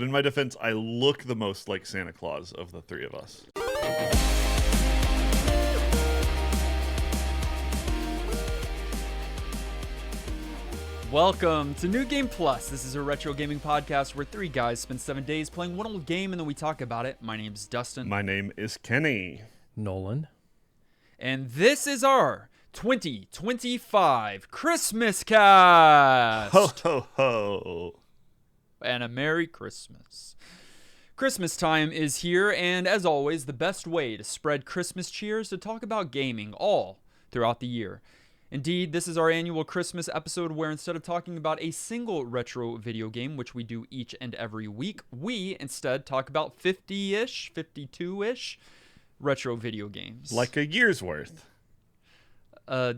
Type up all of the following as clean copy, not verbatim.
But in my defense, I look the most like Santa Claus of the three of us. Welcome to New Game Plus. This is a retro gaming podcast where three guys spend 7 days playing one old game and then we talk about it. My name's Dustin. My name is Kenny. Nolan. And this is our 2025 Christmascast. Ho, ho, ho. And a Merry Christmas. Christmas time is here, and as always, the best way to spread Christmas cheer is to talk about gaming all throughout the year. Indeed, this is our annual Christmas episode where instead of talking about a single retro video game, which we do each and every week, we instead talk about 50-ish, 52-ish retro video games. Like a year's worth. A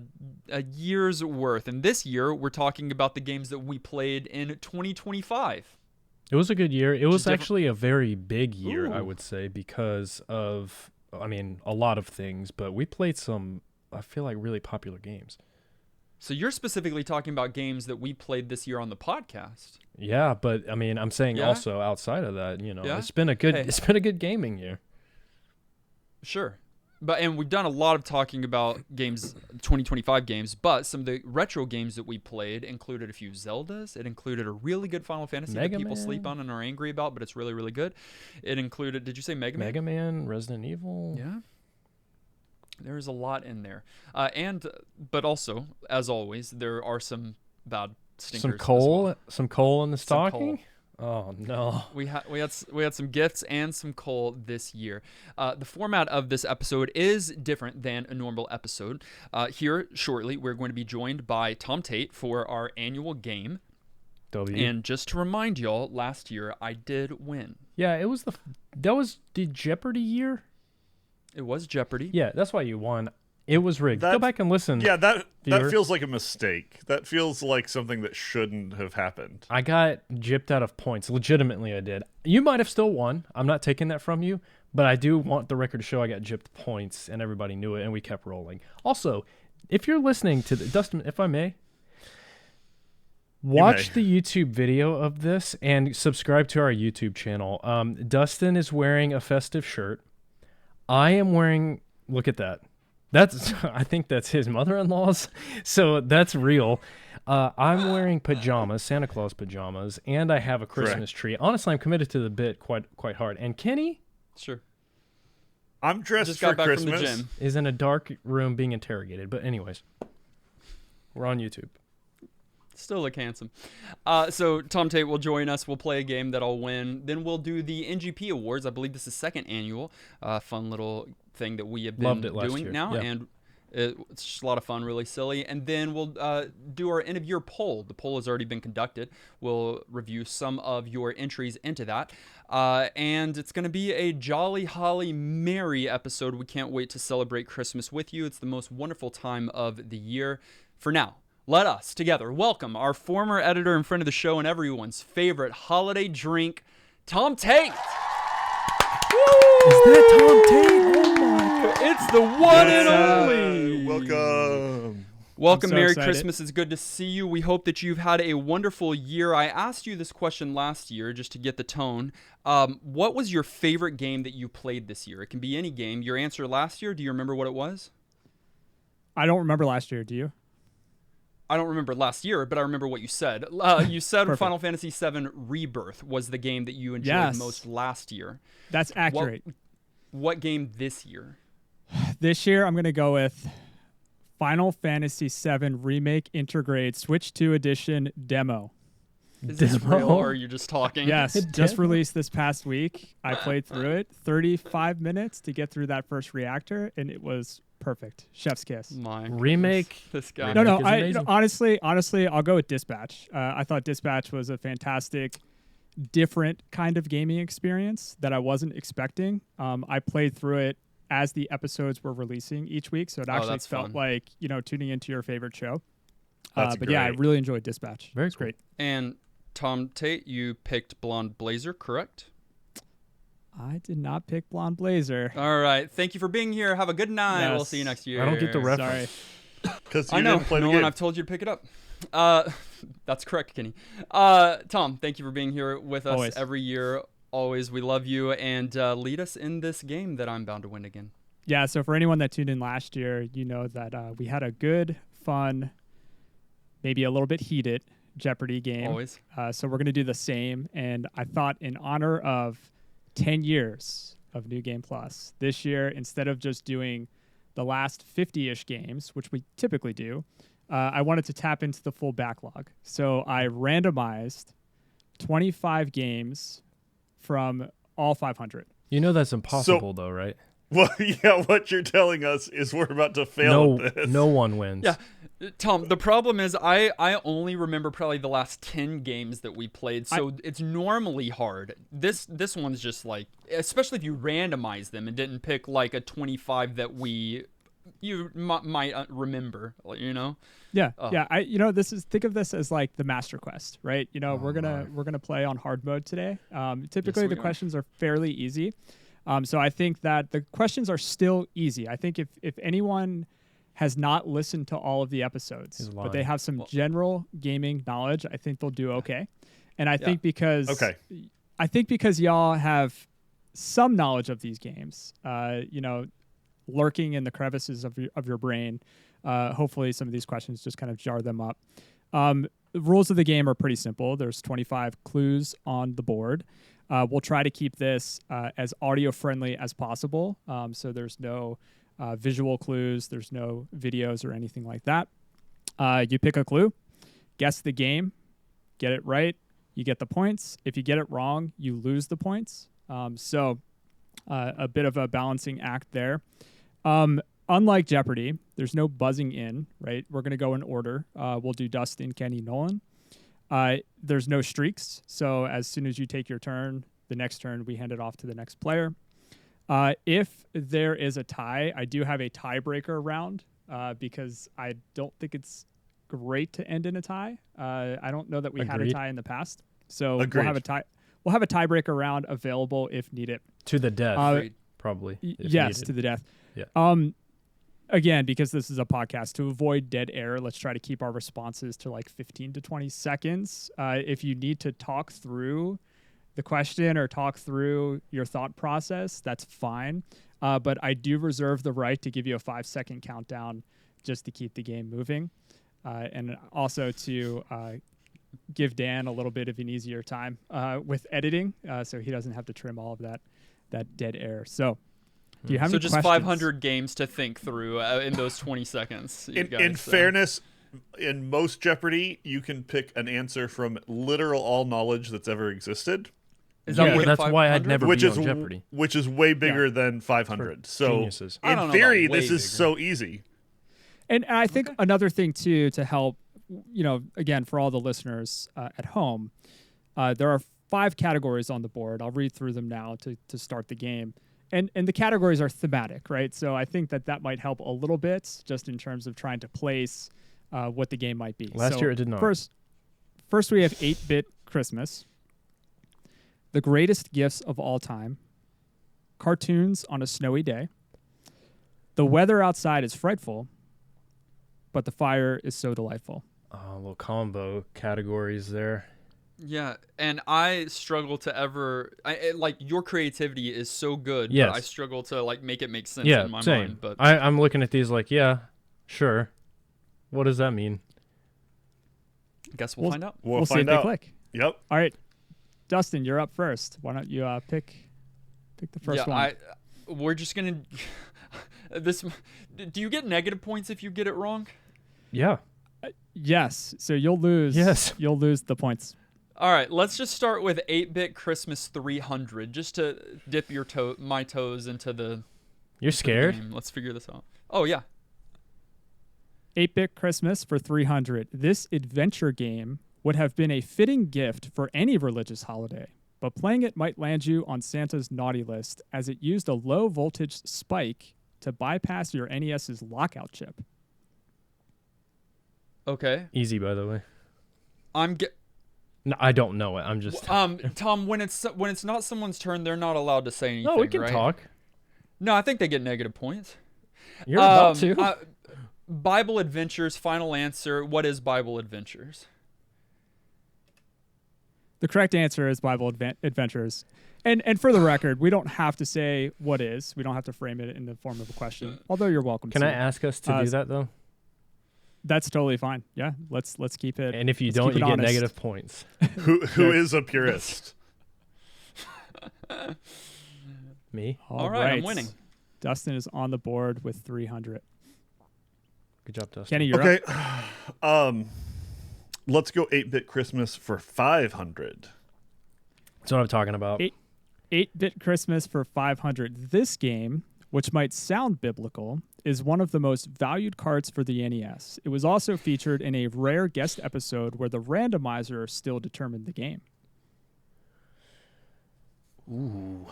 year's worth. And this year, we're talking about the games that we played in 2025. It was a good year. It was actually a very big year, I Ooh. would say, because of, a lot of things, but we played some, I feel like, really popular games. So you're specifically talking about games that we played this year on the podcast. Yeah, but I'm saying Yeah? also outside of that, Yeah? it's been a good Hey. it's been a good gaming year. Sure. And we've done a lot of talking about games, 2025 games, but some of the retro games that we played included a few Zeldas. It included a really good Final Fantasy Mega that people Man. sleep on and are angry about, but it's really, really good. It included, did you say Mega Man? Mega Man, Resident Evil. Yeah. There's a lot in there. But also, as always, there are some bad stinkers. Some as coal, well. some coal in the Some coal. stocking. Oh no. We had some gifts and some coal this year. The format of this episode is different than a normal episode. Here shortly, we're going to be joined by Tom Tate for our annual game. And just to remind y'all, last year I did win. Yeah, it was the Jeopardy year. It was Jeopardy. Yeah, that's why you won. It was rigged. Go back and listen. Yeah, that viewer. feels like a mistake. That feels like something that shouldn't have happened. I got gypped out of points. Legitimately, I did. You might have still won. I'm not taking that from you, but I do want the record to show I got gypped points, and everybody knew it, and we kept rolling. Also, if you're listening to Dustin, if I may, watch the YouTube video of this and subscribe to our YouTube channel. Dustin is wearing a festive shirt. I am wearing. Look at that. I think that's his mother-in-law's, so that's real. I'm wearing pajamas, Santa Claus pajamas, and I have a Christmas tree. Honestly, I'm committed to the bit quite hard. And Kenny, Sure. I'm dressed Just for got back Christmas. from the gym. is in a dark room being interrogated. But anyways, we're on YouTube. Still look handsome. So Tom Tate will join us. We'll play a game that I'll win. Then we'll do the NGP Awards. I believe this is second annual. Fun little thing that we have been Loved it last doing year. now. Yeah. And it's just a lot of fun, really silly. And then we'll do our end of year poll. The poll has already been conducted. We'll review some of your entries into that. And it's going to be a jolly, holly, merry episode. We can't wait to celebrate Christmas with you. It's the most wonderful time of the year. For now, let us together welcome our former editor and friend of the show and everyone's favorite holiday drink, Tom Tate. Is that Tom Tate? Oh my God. It's the one and only. Welcome. Welcome, so Merry excited. Christmas. It's good to see you. We hope that you've had a wonderful year. I asked you this question last year just to get the tone. What was your favorite game that you played this year? It can be any game. Your answer last year, do you remember what it was? I don't remember last year. Do you? I don't remember last year, but I remember what you said. You said Perfect. Final Fantasy VII Rebirth was the game that you enjoyed Yes. most last year. That's accurate. What game this year? This year, I'm going to go with Final Fantasy VII Remake Intergrade Switch 2 Edition Demo. Is this Demo? real or are you just talking? Yes, Demo? just released this past week. I played through it. 35 minutes to get through that first reactor, and it was perfect. Chef's kiss. My Remake. goodness, this guy. No, Remake is I amazing. honestly, I'll go with Dispatch. I thought Dispatch was a fantastic, different kind of gaming experience that I wasn't expecting. I played through it as the episodes were releasing each week, so it actually that's felt fun. like tuning into your favorite show. That's but yeah, I great. really enjoyed Dispatch. Very It's cool. great. And Tom Tate, you picked Blonde Blazer, correct? I did not pick Blonde Blazer. All right. Thank you for being here. Have a good night. We'll Yes. see you next year. I don't get the Sorry. reference. Because you I know. didn't play the Nolan, game. I've told you to pick it up. That's correct, Kenny. Tom, thank you for being here with us Always. every year. Always, we love you, and lead us in this game that I'm bound to win again. Yeah, so for anyone that tuned in last year, you know that we had a good, fun, maybe a little bit heated Jeopardy game. Always. So we're going to do the same. And I thought in honor of 10 years of New Game Plus, this year, instead of just doing the last 50-ish games, which we typically do, I wanted to tap into the full backlog. So I randomized 25 games from all 500. You know that's impossible, though, right? Well, yeah, what you're telling us is we're about to fail at this. No one wins. Yeah. Tom, the problem is I only remember probably the last 10 games that we played, so it's normally hard. This one's just like, especially if you randomize them and didn't pick like a 25 that you might remember, you know? Yeah, yeah. Think of this as like the Master Quest, right? You know, we're gonna play on hard mode today. Typically, the questions are fairly easy. So I think that the questions are still easy. I think if anyone has not listened to all of the episodes, but they have some general gaming knowledge, I think they'll do okay. And I think because y'all have some knowledge of these games, lurking in the crevices of your brain, hopefully some of these questions just kind of jar them up. The rules of the game are pretty simple. There's 25 clues on the board. We'll try to keep this as audio friendly as possible. So there's no visual clues. There's no videos or anything like that. You pick a clue, guess the game, get it right, you get the points. If you get it wrong, you lose the points. So a bit of a balancing act there. Unlike Jeopardy, there's no buzzing in, right? We're going to go in order. We'll do Dustin, Kenny, Nolan. There's no streaks. So as soon as you take your turn, the next turn, we hand it off to the next player. If there is a tie, I do have a tiebreaker round because I don't think it's great to end in a tie. I don't know that we had a tie in the past. So we'll have a tie. We'll have a tiebreaker round available if needed. To the death, probably. Yes, needed. to the death. Yeah. Again, because this is a podcast, to avoid dead air, let's try to keep our responses to like 15 to 20 seconds. If you need to talk through the question or talk through your thought process, that's fine. But I do reserve the right to give you a 5-second countdown just to keep the game moving. And also to give Dan a little bit of an easier time with editing so he doesn't have to trim all of that dead air. So do you have any just questions? 500 games to think through in those 20 seconds. In fairness, in most Jeopardy, you can pick an answer from literal all knowledge that's ever existed. Is that more than that's 500? why I'd never Which be is on Jeopardy. which is way bigger than 500. So geniuses. I don't in know theory, about way this is bigger. so easy. And I think another thing too to help, again for all the listeners at home, there are 5 categories on the board. I'll read through them now to start the game, and the categories are thematic, right? So I think that might help a little bit just in terms of trying to place what the game might be. Last year it did not. First we have 8-bit Christmas, the greatest gifts of all time, cartoons on a snowy day, the weather outside is frightful, but the fire is so delightful. A little combo categories there. Yeah, and I struggle to like your creativity is so good, Yes. but I struggle to like make it make sense Yeah, in my same. mind. But I'm looking at these like, yeah, sure. What does that mean? I guess we'll find out. We'll see if find they out. click. Yep. All right, Dustin, you're up first. Why don't you pick the first one? We're just gonna this. Do you get negative points if you get it wrong? Yeah. Yes. So you'll lose. Yes. You'll lose the points. All right, let's just start with 8-bit Christmas 300, just to dip my toes into the. You're scared? game. Let's figure this out. Oh yeah. 8-bit Christmas for 300. This adventure game would have been a fitting gift for any religious holiday, but playing it might land you on Santa's naughty list as it used a low voltage spike to bypass your NES's lockout chip. Okay. Easy, by the way. No, I don't know it. I'm just. Tom, when it's not someone's turn, they're not allowed to say anything. No, we can right? talk. No, I think they get negative points. You're about to. Bible Adventures, final answer. What is Bible Adventures? The correct answer is Bible Adventures. And for the record, we don't have to say what is. We don't have to frame it in the form of a question, although you're welcome Can to. I ask us to do that though? That's totally fine. Yeah, let's keep it. And if you let's don't, keep you it get honest. negative points. Who is a purist? Me? All right, I'm winning. Dustin is on the board with 300. Good job, Dustin. Kenny, you're Okay. up. Let's go 8-bit Christmas for 500. That's what I'm talking about. 8-bit Christmas for 500. This game, which might sound biblical, is one of the most valued cards for the NES. It was also featured in a rare guest episode where the randomizer still determined the game. Ooh.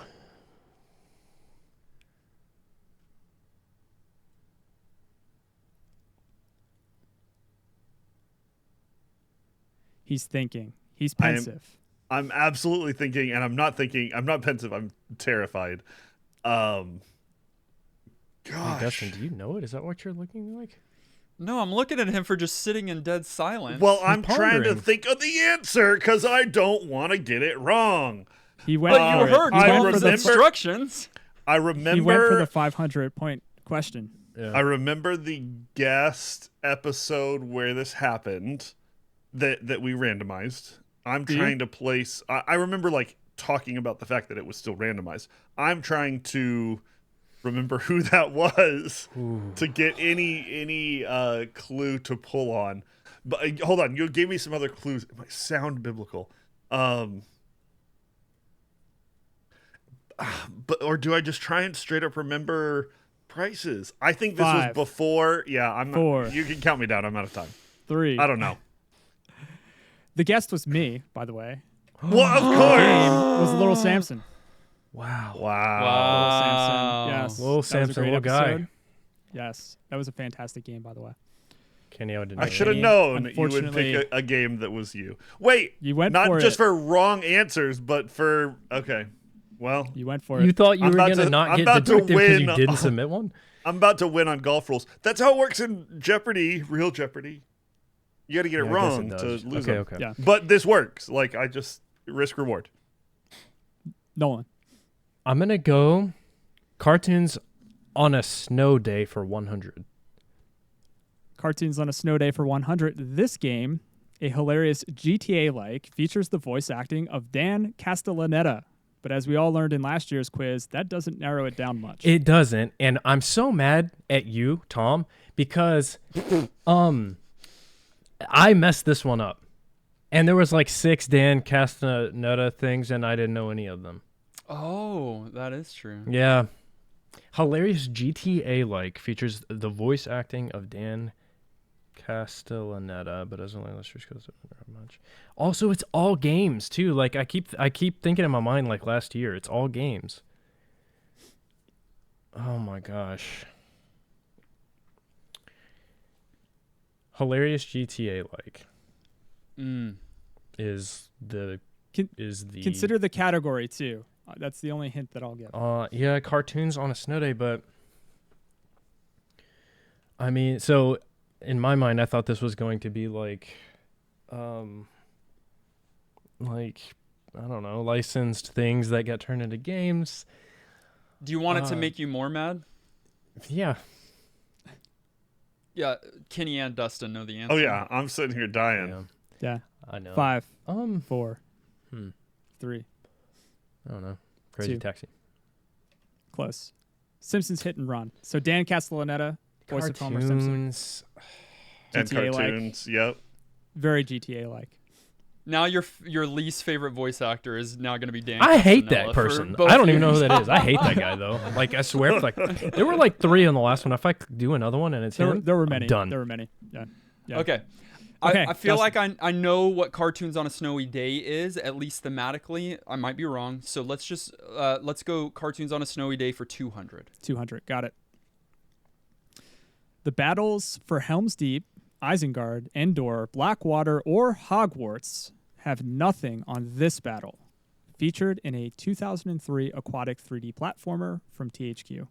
He's thinking. He's pensive. I'm absolutely thinking, and I'm not pensive. I'm terrified. Gosh. Hey, Dustin, do you know it? Is that what you're looking like? No, I'm looking at him for just sitting in dead silence. Well, I'm trying to pondering. think of the answer because I don't want to get it wrong. He went but for you it. heard He I Tom's went for the, remember- instructions. I he went for remember the 500-point question. Yeah. I remember the guest episode where this happened that we randomized. I'm Do you? trying to place I remember like talking about the fact that it was still randomized. I'm trying to remember who that was to get any clue to pull on. But hold on, you gave me some other clues. It might sound biblical. But or do I just try and straight up remember prices? I think this 5, was before. Yeah, I'm 4, not, you can count me down. I'm out of time. 3. I don't know. The guest was me, by the way. Well, of The course. game was Little Samson. Wow. Wow. Little Samson. Yes. Little That was a Samson, great little guy. episode. Yes. That was a fantastic game, by the way. Kenny, I didn't I know should have Kenny, known you would unfortunately- pick a game that was you. Wait, You went not for just it. for wrong answers, but for okay. Well, You went for You it. thought you I'm were about going to to- not I'm get about to deducted because you win. didn't submit one? I'm about to win on golf rules. That's how it works in Jeopardy, real Jeopardy. You got to get it Yeah, I guess wrong it to does. lose Okay, them. okay. Yeah. But this works. Like I just risk reward. Nolan. I'm going to go cartoons on a snow day for 100. Cartoons on a Snow Day for 100. This game, a hilarious GTA-like, features the voice acting of Dan Castellaneta. But as we all learned in last year's quiz, that doesn't narrow it down much. It doesn't, and I'm so mad at you, Tom, because I messed this one up. And there was like 6 Dan Castellaneta things, and I didn't know any of them. Oh, that is true. Yeah. Hilarious GTA-like features the voice acting of Dan Castellaneta, but doesn't like illustrate because much. Also, it's all games too. Like I keep thinking in my mind like last year, it's all games. Oh my gosh. Hilarious GTA-like is the Consider the category, too. That's the only hint that I'll give. yeah, cartoons on a snow day, but I mean, so in my mind, I thought this was going to be like I don't know, licensed things that get turned into games. Do you want it to make you more mad? Yeah. Yeah, Kenny and Dustin know the answer. Oh yeah, I'm sitting here dying. Yeah, Yeah. I know. 5, Um, 4, 3. I don't know. Crazy 2. Taxi. Close. Simpsons Hit and Run. So Dan Castellaneta, voice of Homer Simpson. Cartoons. And GTA-like. cartoons. Yep. Very GTA-like. Now your least favorite voice actor is now going to be Dan. I hate Castellaneta that for person. both I don't even know who years. that is. I hate that guy though. Like I swear, like there were like 3 on the last one. If I could do another one and it's him, There were I'm many. done. There were many. Yeah. Yeah. Okay. Okay, I feel Dustin. like I know what Cartoons on a Snowy Day is, at least thematically. I might be wrong. So let's just let's go Cartoons on a Snowy Day for 200. 200. Got it. The battles for Helm's Deep, Isengard, Endor, Blackwater, or Hogwarts have nothing on this battle. Featured in a 2003 aquatic 3D platformer from THQ.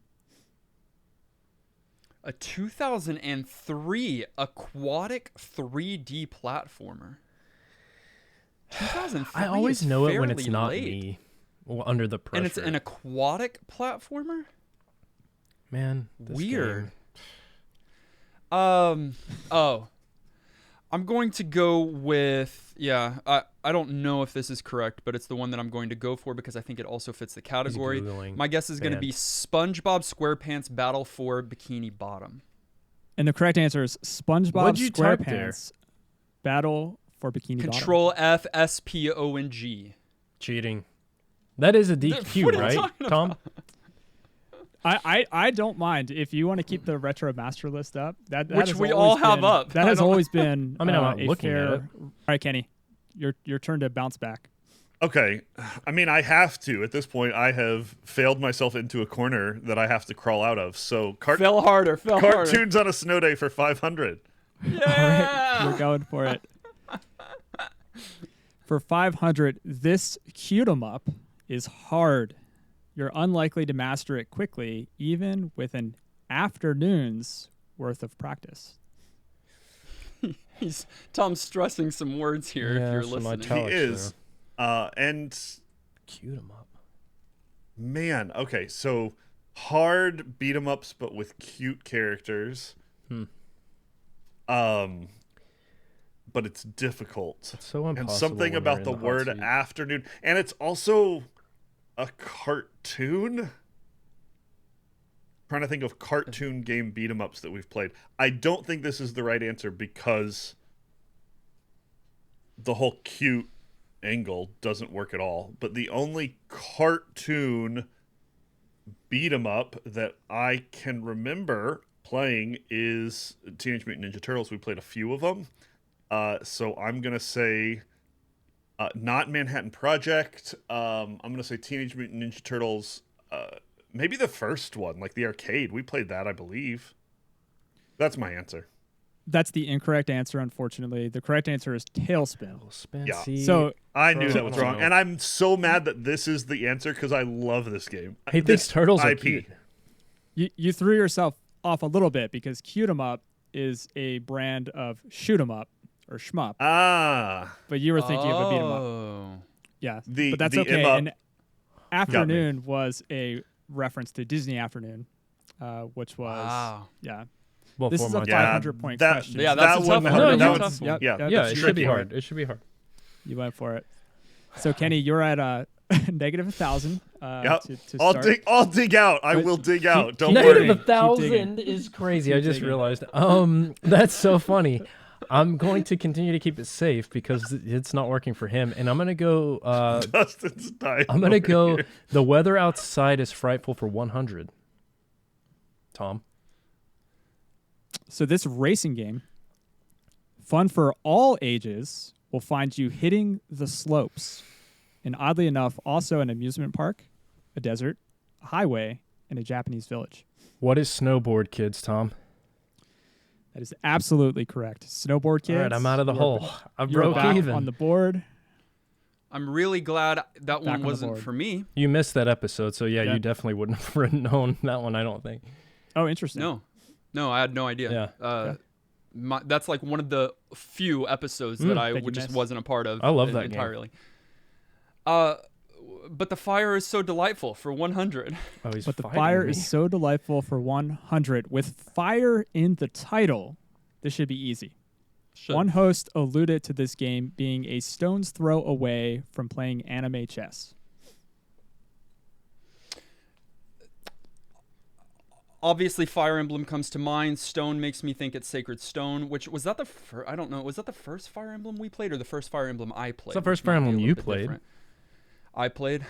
A 2003 aquatic 3D platformer. 2003 I always is know it when fairly it's not late. me. Well, under the pressure. And it's an aquatic platformer? Man, this Weird. game. Oh. I'm going to go with, I don't know if this is correct, but it's the one that I'm going to go for because I think it also fits the category. Googling My guess is going to be SpongeBob SquarePants Battle for Bikini Bottom. And the correct answer is SpongeBob What'd you type there? SquarePants Battle for Bikini Control F SPONG. Cheating. That is a What are DQ, you right, talking Tom? I don't mind if you want to keep the retro master list up. That Which has we always all have been- up. That I has don't- always been. I mean, I'm not a looking at fair... it. All right, Kenny, your turn to bounce back. Okay, I mean, I have to. At this point, I have failed myself into a corner that I have to crawl out of. So, Fell harder. cartoons on a snow day for 500. All right, you're going for it. For 500, this cute 'em up is hard. You're unlikely to master it quickly, even with an afternoon's worth of practice. Tom's stressing some words here Yeah, if you're some listening. He italics is. And Cute 'em up. man, okay, so hard beat 'em ups, but with cute characters. But it's difficult. It's so impossible. And something when about we're the in hot word seat. afternoon, and it's also a cartoon. Trying to think of cartoon game beat 'em ups that we've played. I don't think this is the right answer because the whole cute angle doesn't work at all. But the only cartoon beat 'em up that I can remember playing is Teenage Mutant Ninja Turtles. We played a few of them. So I'm going to say not Manhattan Project. I'm going to say Teenage Mutant Ninja Turtles. Maybe the first one, like the arcade. We played that, I believe. That's my answer. That's the incorrect answer, unfortunately. The correct answer is Tailspin. Spin Yeah. seed. So I knew Bro, that was I don't wrong. know. And I'm so mad that this is the answer because I love this game. he thinks This turtles are IP. cute. you threw yourself off a little bit because Cute 'em Up is a brand of shoot 'em up or shmup, Ah. but you were thinking of a beat 'em up. Oh. Yeah, The- but that's the okay. em up And Afternoon was a reference to Disney Afternoon, which was Wow. yeah. Well, This for is a my 500-point that, question. Yeah, that's that a one, tough one. No, that you- one's- Yep, yeah, yep. yeah, that's it should tricky. be hard. It should be hard. You went for it. So Kenny, you're at negative 1,000. Yep. To I'll start. dig out. I But will dig keep- out. Don't keep worry. digging. Negative Keep digging. 1,000 is crazy. I Keep just digging. realized. That's so funny. I'm going to continue to keep it safe because it's not working for him, and I'm gonna go. Dustin's dying. I'm gonna over go. here. The weather outside is frightful for 100. Tom. So this racing game, fun for all ages, will find you hitting the slopes, and oddly enough, also an amusement park, a desert, a highway, and a Japanese village. What is snowboard, kids? Tom. That is absolutely correct. Snowboard kids. All right, I'm out of the you hole. I You're broke back even. on the board. I'm really glad that Back on one the wasn't board. for me. You missed that episode, so yeah, Yeah. you definitely wouldn't have known that one. I don't think. Oh, interesting. No, I had no idea. Yeah. Okay. That's like one of the few episodes that I That you just missed. wasn't a part of. I love that game. entirely. But the fire is so delightful for 100. Oh, he's But the fighting fire me. is so delightful for 100. With fire in the title, this should be easy. Should. One host alluded to this game being a stone's throw away from playing anime chess. Obviously, Fire Emblem comes to mind. Stone makes me think it's Sacred Stone, which was that the first? I don't know. Was that the first Fire Emblem we played or the first Fire Emblem I played? the first which might Fire be a Emblem little you bit played. different. I played.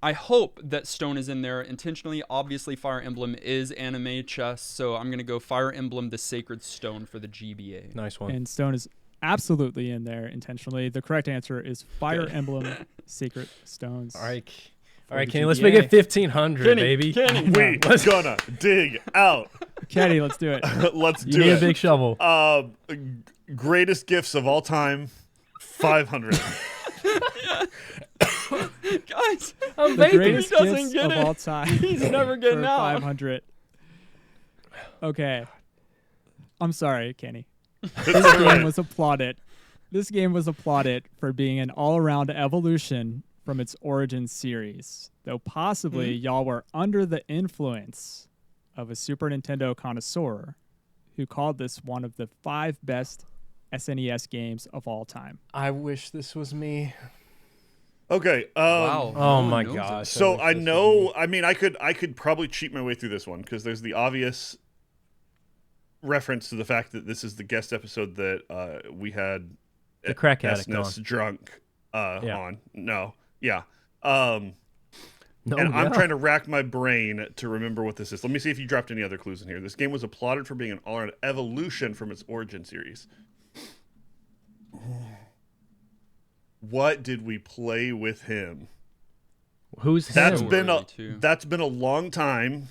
I hope that Stone is in there intentionally. Obviously, Fire Emblem is anime chess, so I'm going to go Fire Emblem the Sacred Stone for the GBA. Nice one. And stone is absolutely in there intentionally. The correct answer is Fire Good. Emblem Sacred Stones. All right, for all right, the Kenny. Let's make it GBA. 1,500, baby. We gonna dig out. Kenny, let's do it. Let's You do need it. a big shovel. Greatest gifts of all time. 500. Guys, I'm The vaping. greatest He doesn't gifts get of it. all time. He's never getting for out. 500. Okay. I'm sorry, Kenny. This game was applauded. This game was applauded for being an all-around evolution from its origin series, though possibly y'all were under the influence of a Super Nintendo connoisseur who called this one of the 5 best SNES games of all time. I wish this was me. Okay. Wow. Oh No one my knows it. gosh. So wish I this was know. me. I mean, I could probably cheat my way through this one because there's the obvious reference to the fact that this is the guest episode that we had The crack addict SNES on. drunk Yeah. on. No. Yeah. No, And I'm yeah. trying to rack my brain to remember what this is. Let me see if you dropped any other clues in here. This game was applauded for being an all-around evolution from its origin series. What did we play with him? Who's That's him? been early, too. that's been a long time,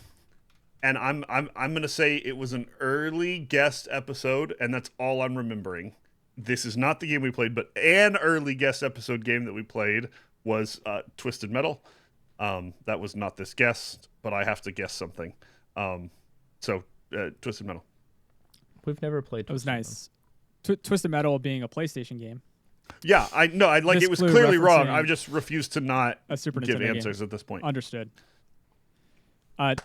and I'm gonna say it was an early guest episode, and that's all I'm remembering. This is not the game we played, but an early guest episode game that we played was Twisted Metal. That was not this guest, but I have to guess something. So Twisted Metal. We've never played. It was Twisted nice. Twisted Metal being a PlayStation game, Yeah, I know. I like This it was clue clearly wrong. referencing I just refuse to not a Super give Nintendo answers game. at this point. Understood.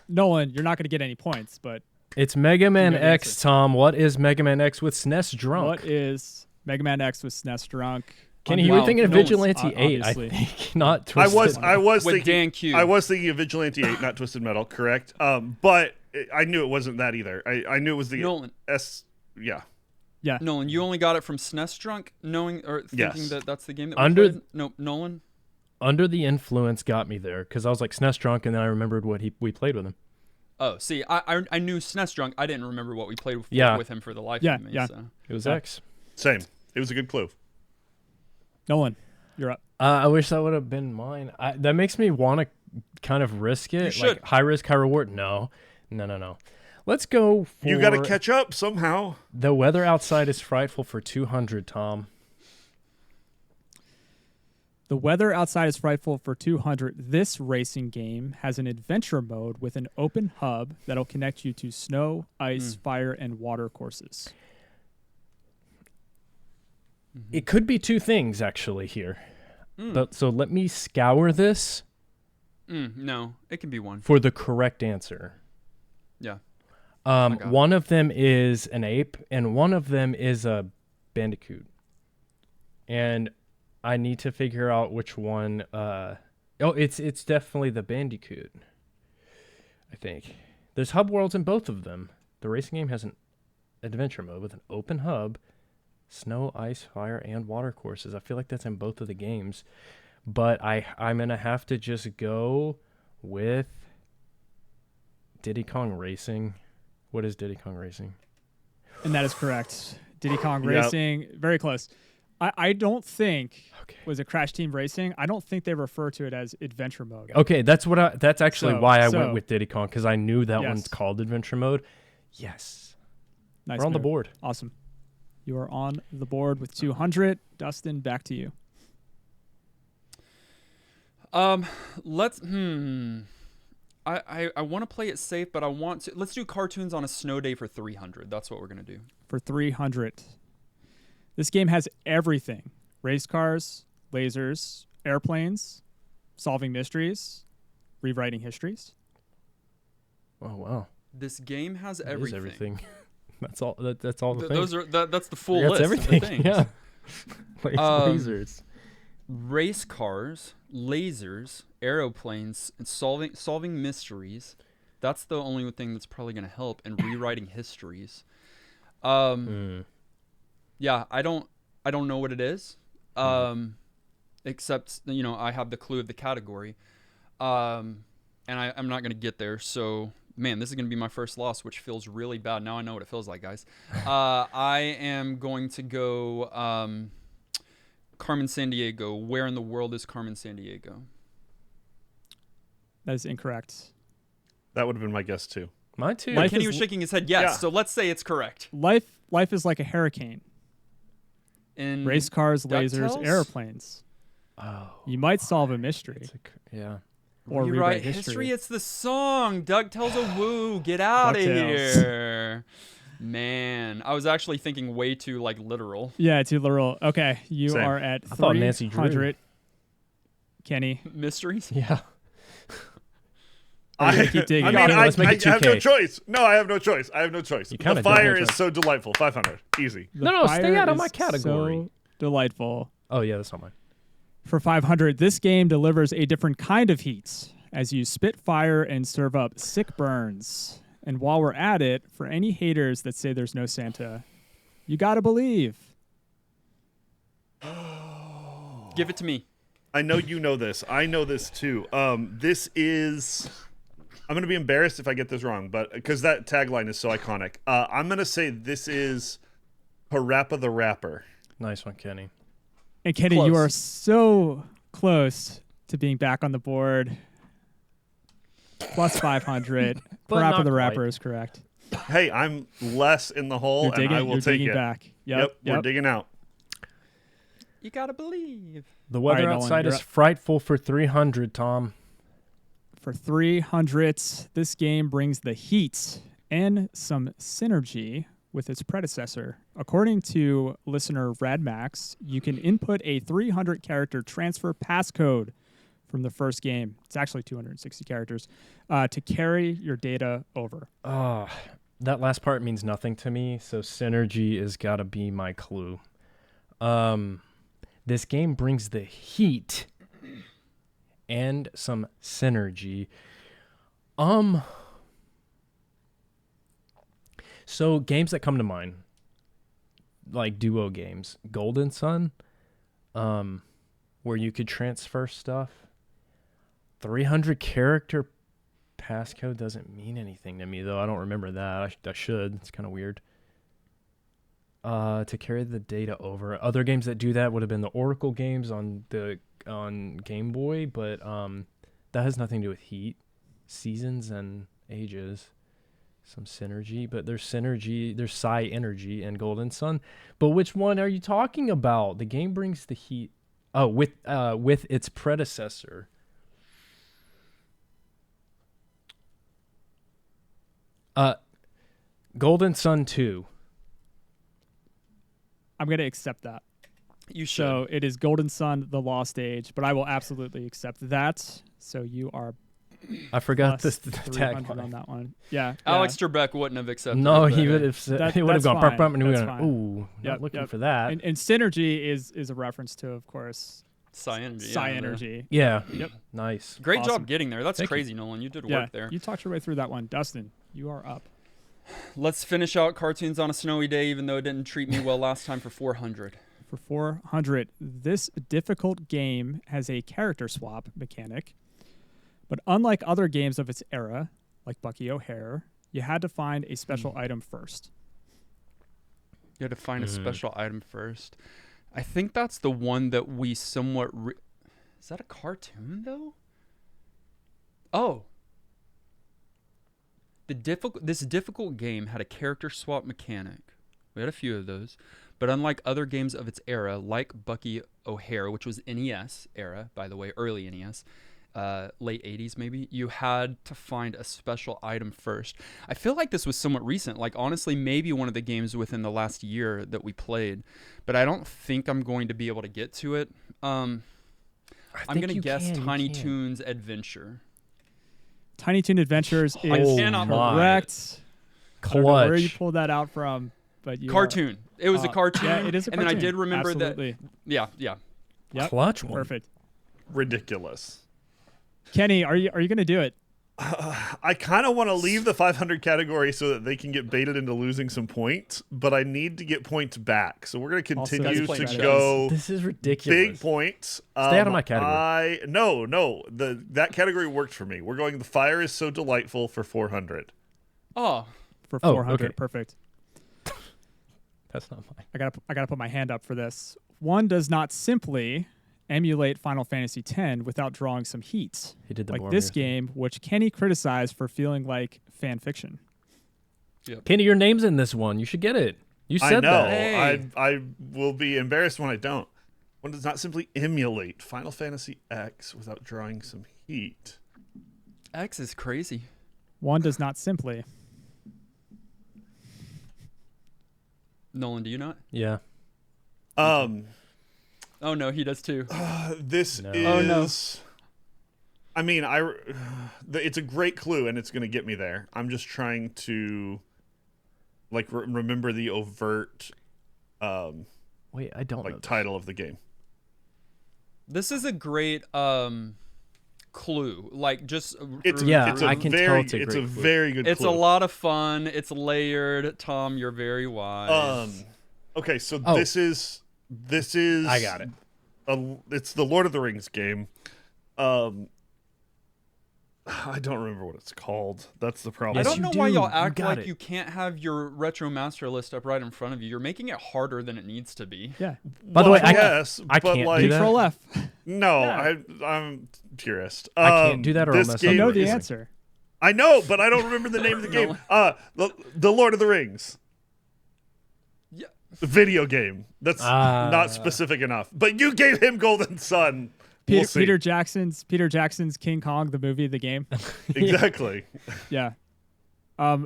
Nolan, you're not going to get any points, but It's Mega Man You know the X, answer. Tom. What is Mega Man X with SNES Drunk? what is Mega Man X with SNES Drunk? Kenny, you were Wow, thinking of no one's- Vigilante 8, I obviously. think, not I Twisted. was With thinking. Dan Q. I was thinking of Vigilante 8, not Twisted Metal. Correct. But I knew it wasn't that either. I knew it was the Nolan. S. Yeah. Yeah. Nolan, you only got it from SNES Drunk, knowing or thinking Yes. that that's the game that we Under played? No, Nolan. Under the Influence got me there because I was like SNES Drunk, and then I remembered what we played with him. Oh, see, I knew SNES Drunk. I didn't remember what we played with, Yeah. with him for the life Yeah, of me. yeah. So. It was Yeah. X. Same. It was a good clue. Nolan, you're up. I wish that would have been mine. That makes me want to kind of risk it. You should. Like high risk, high reward. No. Let's go for You got to catch up somehow. The weather outside is frightful for 200, Tom. The weather outside is frightful for 200. This racing game has an adventure mode with an open hub that'll connect you to snow, ice, fire, and water courses. It could be two things actually here. But so let me scour this No, it can be one. for the correct answer. Yeah. got it. One of them is an ape, and one of them is a bandicoot. And I need to figure out which one. It's definitely the bandicoot. I think there's hub worlds in both of them. The racing game has an adventure mode with an open hub, snow, ice, fire, and water courses. I feel like that's in both of the games, but I'm gonna have to just go with Diddy Kong Racing. What is Diddy Kong Racing? And that is correct. Diddy Kong Yep. Racing, very close. I don't think Okay. was it Crash Team Racing. I don't think they refer to it as adventure mode. Okay, that's actually why I So- went with Diddy Kong, because I knew that Yes. one's called adventure mode. Yes. Nice We're on the move. board. Awesome. You are on the board with 200. Dustin, back to you. Let's I want to play it safe, but let's do cartoons on a snow day for 300. That's what we're gonna do. For 300. This game has everything: race cars, lasers, airplanes, solving mysteries, rewriting histories. Oh wow. This game has It is everything. everything. That's all. That's all the Those things. are that's the full That's list everything. of the things. Yeah. Like Um, lasers. Race cars, lasers, aeroplanes, and solving mysteries. That's the only thing that's probably going to help. And rewriting histories. Yeah, I don't know what it is. Except I have the clue of the category. And I'm not going to get there. So man, this is going to be my first loss, which feels really bad. Now I know what it feels like, guys. I am going to go Carmen Sandiego. Where in the world is Carmen Sandiego? That is incorrect. That would have been my guess too. Mine too. Life Kenny is- was shaking his head yes, Yeah. so let's say it's correct. Life is like a hurricane. In Race cars, lasers, DuckTales? airplanes. Oh. You might solve a mystery. Yeah. or Rewrite rewrite history. It's the song. DuckTales a woo. Get out of DuckTales. here. Man, I was actually thinking way too like literal. Yeah, too literal. Okay, you Same. are at I thought Nancy Drew. 300. Kenny. Mysteries. Yeah. Are you gonna keep digging? I mean, Kenny, I let's make it have no 2K. choice. No, I have no choice. I have no choice. You The kinda fire don't. is so delightful. 500. Easy. The No, stay fire out of is my category. So delightful. Oh, yeah, that's not mine. For 500, this game delivers a different kind of heat as you spit fire and serve up sick burns. And while we're at it, for any haters that say there's no Santa, you gotta believe. Give it to me. I know you know this. I know this too. This is. I'm gonna be embarrassed if I get this wrong, but because that tagline is so iconic, I'm gonna say this is Parappa the Rapper. Nice one, Kenny. And Kenny, Close. you are so close to being back on the board. Plus 500. But Parappa not the quite. Rapper is correct. Hey, I'm less in the hole, You're digging, and I will you're take digging it. back. Yep, we're digging out. You gotta believe. The weather Nolan, outside you're is up. frightful for 300, Tom. For 300, this game brings the heat and some synergy with its predecessor. According to listener Radmax, you can input a 300 character transfer passcode from the first game. It's actually 260 characters to carry your data over. That last part means nothing to me, so synergy has got to be my clue. This game brings the heat and some synergy. So games that come to mind, like duo games, Golden Sun, where you could transfer stuff. 300 character passcode doesn't mean anything to me, though. I don't remember that. I should. It's kind of weird. To carry the data over. Other games that do that would have been the Oracle games on Game Boy, but that has nothing to do with heat, seasons, and ages. Some synergy, but there's Psy Energy and Golden Sun. But which one are you talking about? The game brings the heat. Oh, with its predecessor. Golden Sun 2. I'm going to accept that. You should. So it is Golden Sun, The Lost Age, but I will absolutely accept that. So you are I forgot plus this 300 on tagline. that one. Yeah. Alex Trebek wouldn't have accepted No, it. he but- would have said That- he would have that's gone fine. burp, burp, and we would That's have fine. ooh, not Yep, looking yep. for that. And synergy is a reference to, of course, Psy Energy. Psy yeah, Energy. Yeah. Yep. Nice. Great Awesome. job getting there. That's Thank you. crazy, Nolan. You did Yeah, work there. you talked your way through that one. Dustin, you are up. Let's finish out cartoons on a snowy day, even though it didn't treat me well last time for 400. For 400, this difficult game has a character swap mechanic, but unlike other games of its era, like Bucky O'Hare, you had to find a special item first. You had to find a special item first. I think that's the one that we somewhat... Is that a cartoon, though? Oh. This difficult game had a character swap mechanic. We had a few of those. But unlike other games of its era, like Bucky O'Hare, which was NES era, by the way, early NES, late 80s maybe, you had to find a special item first. I feel like this was somewhat recent, like honestly maybe one of the games within the last year that we played, but I don't think I'm going to be able to get to it. I'm going to guess Tiny Toons Adventure. Tiny Toon Adventures is cannot correct. I don't know where you Clutch. pulled that out from, but you Cartoon. It was a cartoon. Yeah, it is a and then I cartoon. did remember Absolutely. that. Yeah. Yep. Clutch one. Perfect. Ridiculous. Kenny, are you going to do it? I kind of want to leave the 500 category so that they can get baited into losing some points, but I need to get points back. So we're going to Also, continue that's to playing go This is ridiculous. big points. Stay out of my category. No. That category worked for me. We're going The Fire is So Delightful for 400. Oh, For Oh, 400. okay. Perfect. That's not mine. I gotta put my hand up for this. One does not simply emulate Final Fantasy X without drawing some heat, He did the like Boromir this thing. game, which Kenny criticized for feeling like fan fiction. Kenny, your name's in this one. You should get it. You said I know. that. Hey. I will be embarrassed when I don't. One does not simply emulate Final Fantasy X without drawing some heat. X is crazy. One does not simply. Nolan, do you not? Yeah. Oh no, he does too. This No. is. Oh, no. I mean, it's a great clue, and it's going to get me there. I'm just trying to, like, remember the overt, Wait, I don't know. like, title of the game. This is a great clue. Like just It's Yeah, it's a I can very, tell it's a it's great a clue. very good. it's clue. a lot of fun. It's layered. Tom, you're very wise. Okay, so Oh. this is. I got it. It's the Lord of the Rings game. I don't remember what it's called. That's the problem. I Yes, don't you know why do. y'all You act got like it. you can't have your retro master list up right in front of you. You're making it harder than it needs to be. Yeah. By the way, I yes, I but can't like, do that. Control F. No, Yeah. I'm purist. I can't do that or I'll this mess up game You know Game the is- answer. I know, but I don't remember the name of the game. The Lord of the Rings. Yeah. The video game. That's not specific enough. But you gave him Golden Sun. We'll see. Peter Jackson's King Kong, the movie, the game. Exactly. Yeah. I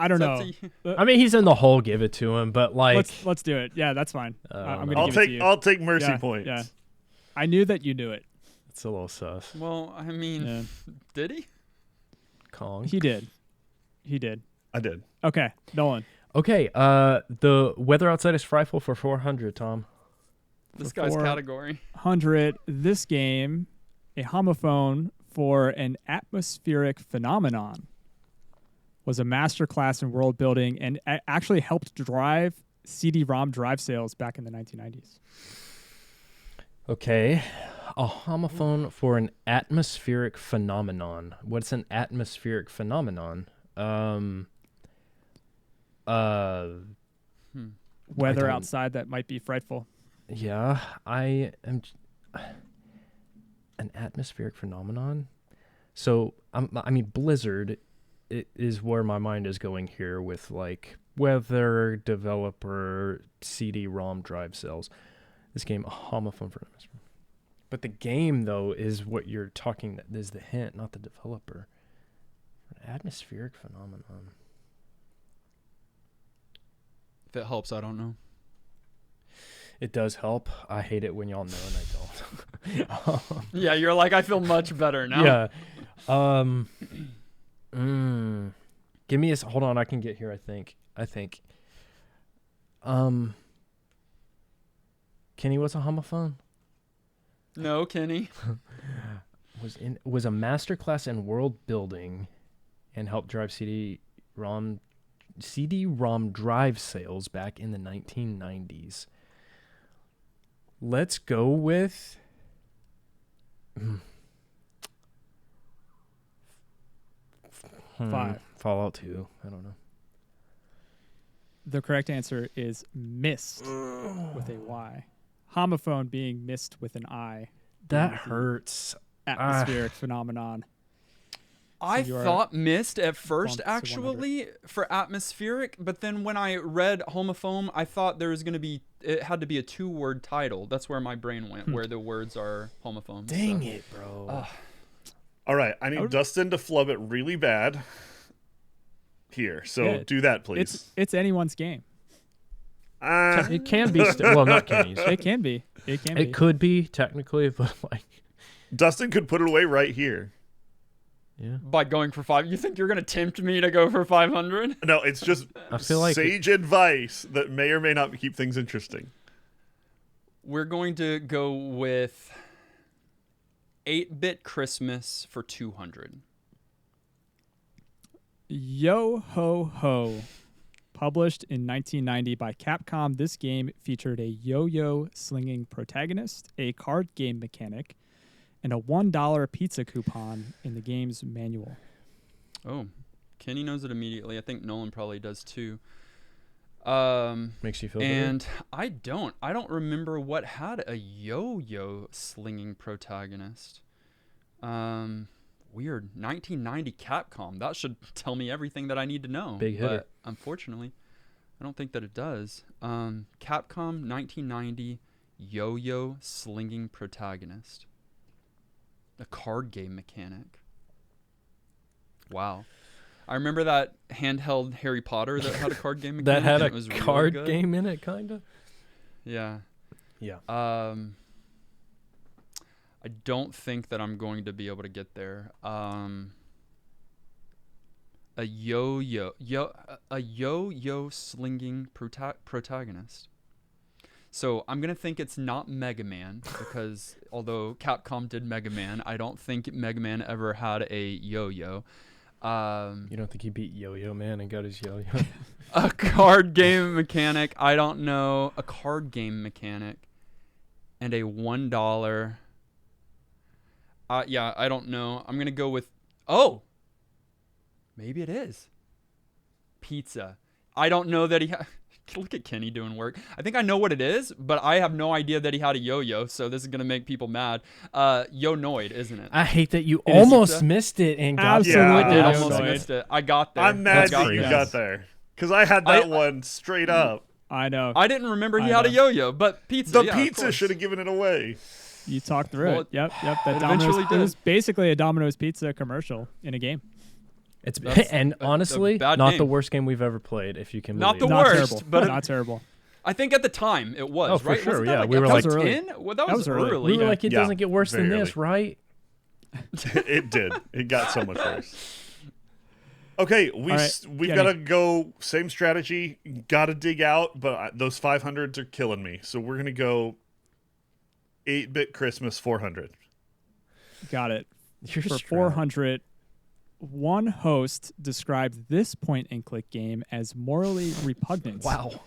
don't know. I mean, he's in the hole. Give it to him, but like, Let's do it. Yeah, that's fine. I'm gonna I'll give it to you. take mercy points. Yeah. I knew that you knew it. it's a little sus. Well, I mean, Yeah. did he? Kong. He did. I did. Okay, Nolan. Okay. The weather outside is frightful for 400. Tom. This For guy's 400. category. This game, a homophone for an atmospheric phenomenon, was a masterclass in world building and actually helped drive CD-ROM drive sales back in the 1990s. Okay. A homophone for an atmospheric phenomenon. What's an atmospheric phenomenon? Weather don't- outside that might be frightful. Yeah, I am. An atmospheric phenomenon. So I mean, blizzard is where my mind is going here with like weather, developer, CD-ROM drive sales. This game, a homophone for atmosphere. But the game though is what you're talking. That is the hint, not the developer. An atmospheric phenomenon. If it helps, I don't know. It does help. I hate it when y'all know and I don't. Yeah, you're like, I feel much better now. Yeah. Give me a hold on. I can get here. I think. Kenny, what's a homophone? No, Kenny. Was a masterclass in world building, and helped drive CD-ROM drive sales back in the 1990s. Let's go with. Five. Fallout 2. I don't know. The correct answer is mist with a Y. Homophone being mist with an I. That being the hurts. Atmospheric phenomenon. I you are thought mist at first, bumped to 100. actually, for atmospheric, but then when I read homophone, I thought there was going to be, it had to be a 2-word title. That's where my brain went, where the words are homophones. Dang it, bro. All right, I need Dustin to flub it really bad here. So Yeah, do that, please. It's anyone's game. It can be still. Well, not Kenny's. It can be. It can be. It could be technically, but like, Dustin could put it away right here. yeah. By going for 5, you think you're going to tempt me to go for 500? No, it's just I feel like sage advice that may or may not keep things interesting. We're going to go with 8-Bit Christmas for 200. Yo Ho Ho. Published in 1990 by Capcom, this game featured a yo-yo slinging protagonist, a card game mechanic, and a $1 pizza coupon in the game's manual. Oh, Kenny knows it immediately. I think Nolan probably does too. makes you feel And I don't remember what had a yo-yo slinging protagonist. Weird. 1990 Capcom. That should tell me everything that I need to know. Big hitter. But unfortunately, I don't think that it does. Capcom 1990 yo-yo slinging protagonist. A card game mechanic. Wow. I remember that handheld Harry Potter that had a card game That mechanic, had and a it was really card good. game in it, kind of. Yeah. Yeah. I don't think that I'm going to be able to get there. A yo-yo slinging protagonist. So I'm gonna think it's not Mega Man because although Capcom did Mega Man, I don't think Mega Man ever had a yo-yo. You don't think he beat Yo-Yo Man and got his yo-yo? A card game mechanic. I don't know. A card game mechanic and a $1. Yeah, I don't know. I'm gonna go with. Oh, maybe it is pizza. I don't know that he. Look at Kenny doing work. I think I know what it is, but I have no idea that he had a yo-yo. So this is gonna make people mad. Yo-noid, isn't it? I hate that you almost pizza? missed it and got Absolutely. I Yeah, did Yo-noid. almost missed it. I got there. I'm mad That's that you crazy. got there because I had that one straight up. I know. I didn't remember he I had a know. yo-yo, but pizza. The yeah, of pizza course. should have given it away. You talked through Well, it. Yep. That it Domino's, eventually it did. was basically a Domino's Pizza commercial in a game. It's That's and a honestly, bad not game. the worst game we've ever played. If you can, Not believe the it. Not worst, terrible. but not terrible. I think at the time it was. Oh, for right? sure, Wasn't that yeah. like We were episode like- 10? Well, that was early. early. We were like, it Yeah, doesn't get worse than very this, right? It did. It got so much worse. Okay, we've right, got to go same strategy. Got to dig out, but those 500s are killing me. So we're gonna go 8-bit Christmas 400. Got it. You're For strapped. 400, one host described this point-and-click game as morally repugnant. Wow.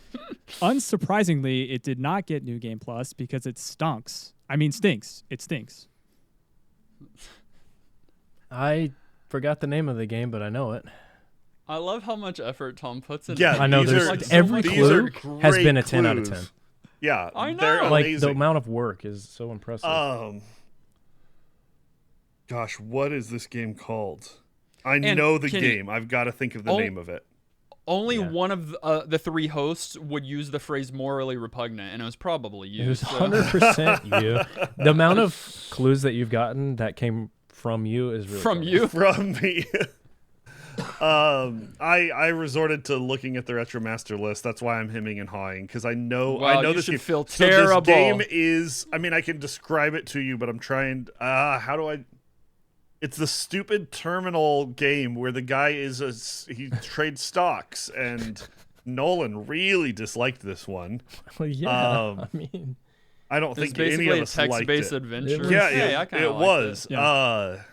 Unsurprisingly, it did not get New Game Plus because it stinks. It stinks. I forgot the name of the game, but I know it. I love how much effort Tom puts in. Yeah, it. I know. these There's are- like so every much these clue are has great been a 10 out of clues. 10. Yeah, I they're know. Like amazing. the amount of work is so impressive. Gosh, what is this game called? I And know the Kenny, game. I've got to think of the oh, name of it. Only Yeah. one of the three hosts would use the phrase morally repugnant, and it was probably you. It was so- 100% you. The amount of clues that you've gotten that came from you is really from funny. you. From me. I resorted to looking at the Retromaster list. That's why I'm hemming and hawing because I know Wow, you this should game. feel So terrible. this game is. I mean, I can describe it to you, but I'm trying. How do I? It's the stupid terminal game where the guy he trades stocks, and Nolan really disliked this one. Well, yeah. Um, I mean, I don't It's think any basically of a us liked text-based it. adventure. was- Yeah, Hey, I kinda it liked was. Yeah.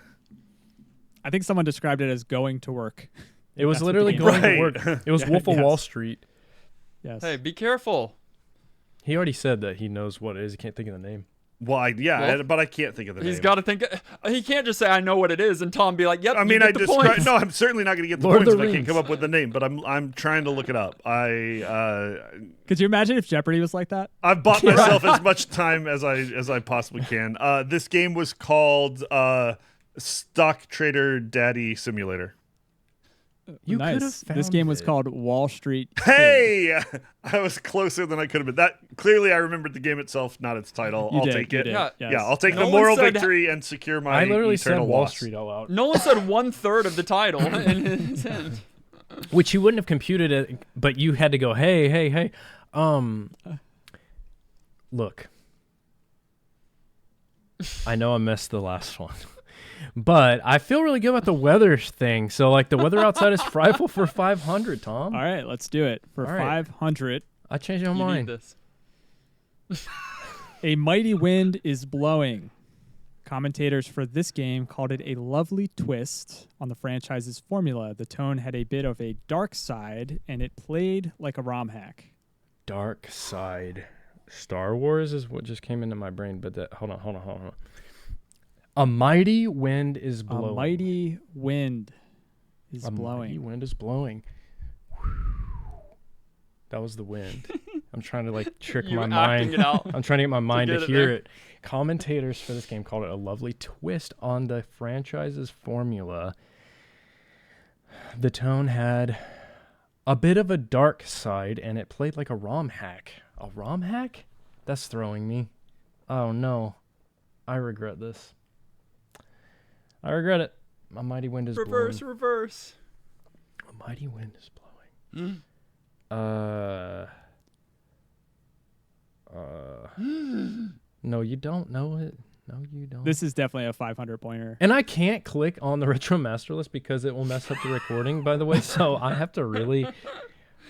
I think someone described it as going to work. it was That's what literally the going game to is. work. It was Yeah, Wolf of yes. Wall Street. Yes. Hey, be careful. He already said that he knows what it is. He can't think of the name. Well, but I can't think of the name. He's got to think. He can't just say, "I know what it is," and Tom be like, "Yep." I you mean, get I the described. points. No, I'm certainly not going to get the Lord of points the if I can't come Rings. up with the name. But I'm trying to look it up. Could you imagine if Jeopardy was like that? I've bought myself as much time as I possibly can. This game was called Stock Trader Daddy Simulator. You could have Nice. found This game was it. called Wall Street. Kid. Hey, I was closer than I could have been. That clearly I remembered the game itself, not its title. You I'll did, take you it. did, Yeah. yes. Yeah, I'll take No the one moral said- victory and secure my I literally said eternal Wall loss. Street all out. Nolan said 1/3 of the title in his end. Which you wouldn't have computed it, but you had to go, hey. Look. I know I missed the last one. But I feel really good about the weather thing. So, like, the weather outside is frightful for 500, Tom. All right, let's do it. For All right. 500, I changed my You need mind. this. a mighty wind is blowing. Commentators for this game called it a lovely twist on the franchise's formula. The tone had a bit of a dark side, and it played like a ROM hack. Dark side. Star Wars is what just came into my brain, but hold on. A mighty wind is blowing. A mighty wind is A blowing. mighty wind is blowing. That was the wind. I'm trying to like trick You my acting mind. it out. I'm trying to get my mind get to it hear there. it. Commentators for this game called it a lovely twist on the franchise's formula. The tone had a bit of a dark side, and it played like a ROM hack. A ROM hack? That's throwing me. Oh no. I regret this. I regret it. A mighty wind is Reverse. blowing. A mighty wind is blowing. No, you don't know it. No, you don't. This is definitely a 500 pointer. And I can't click on the retro master list because it will mess up the recording, by the way. So I have to really.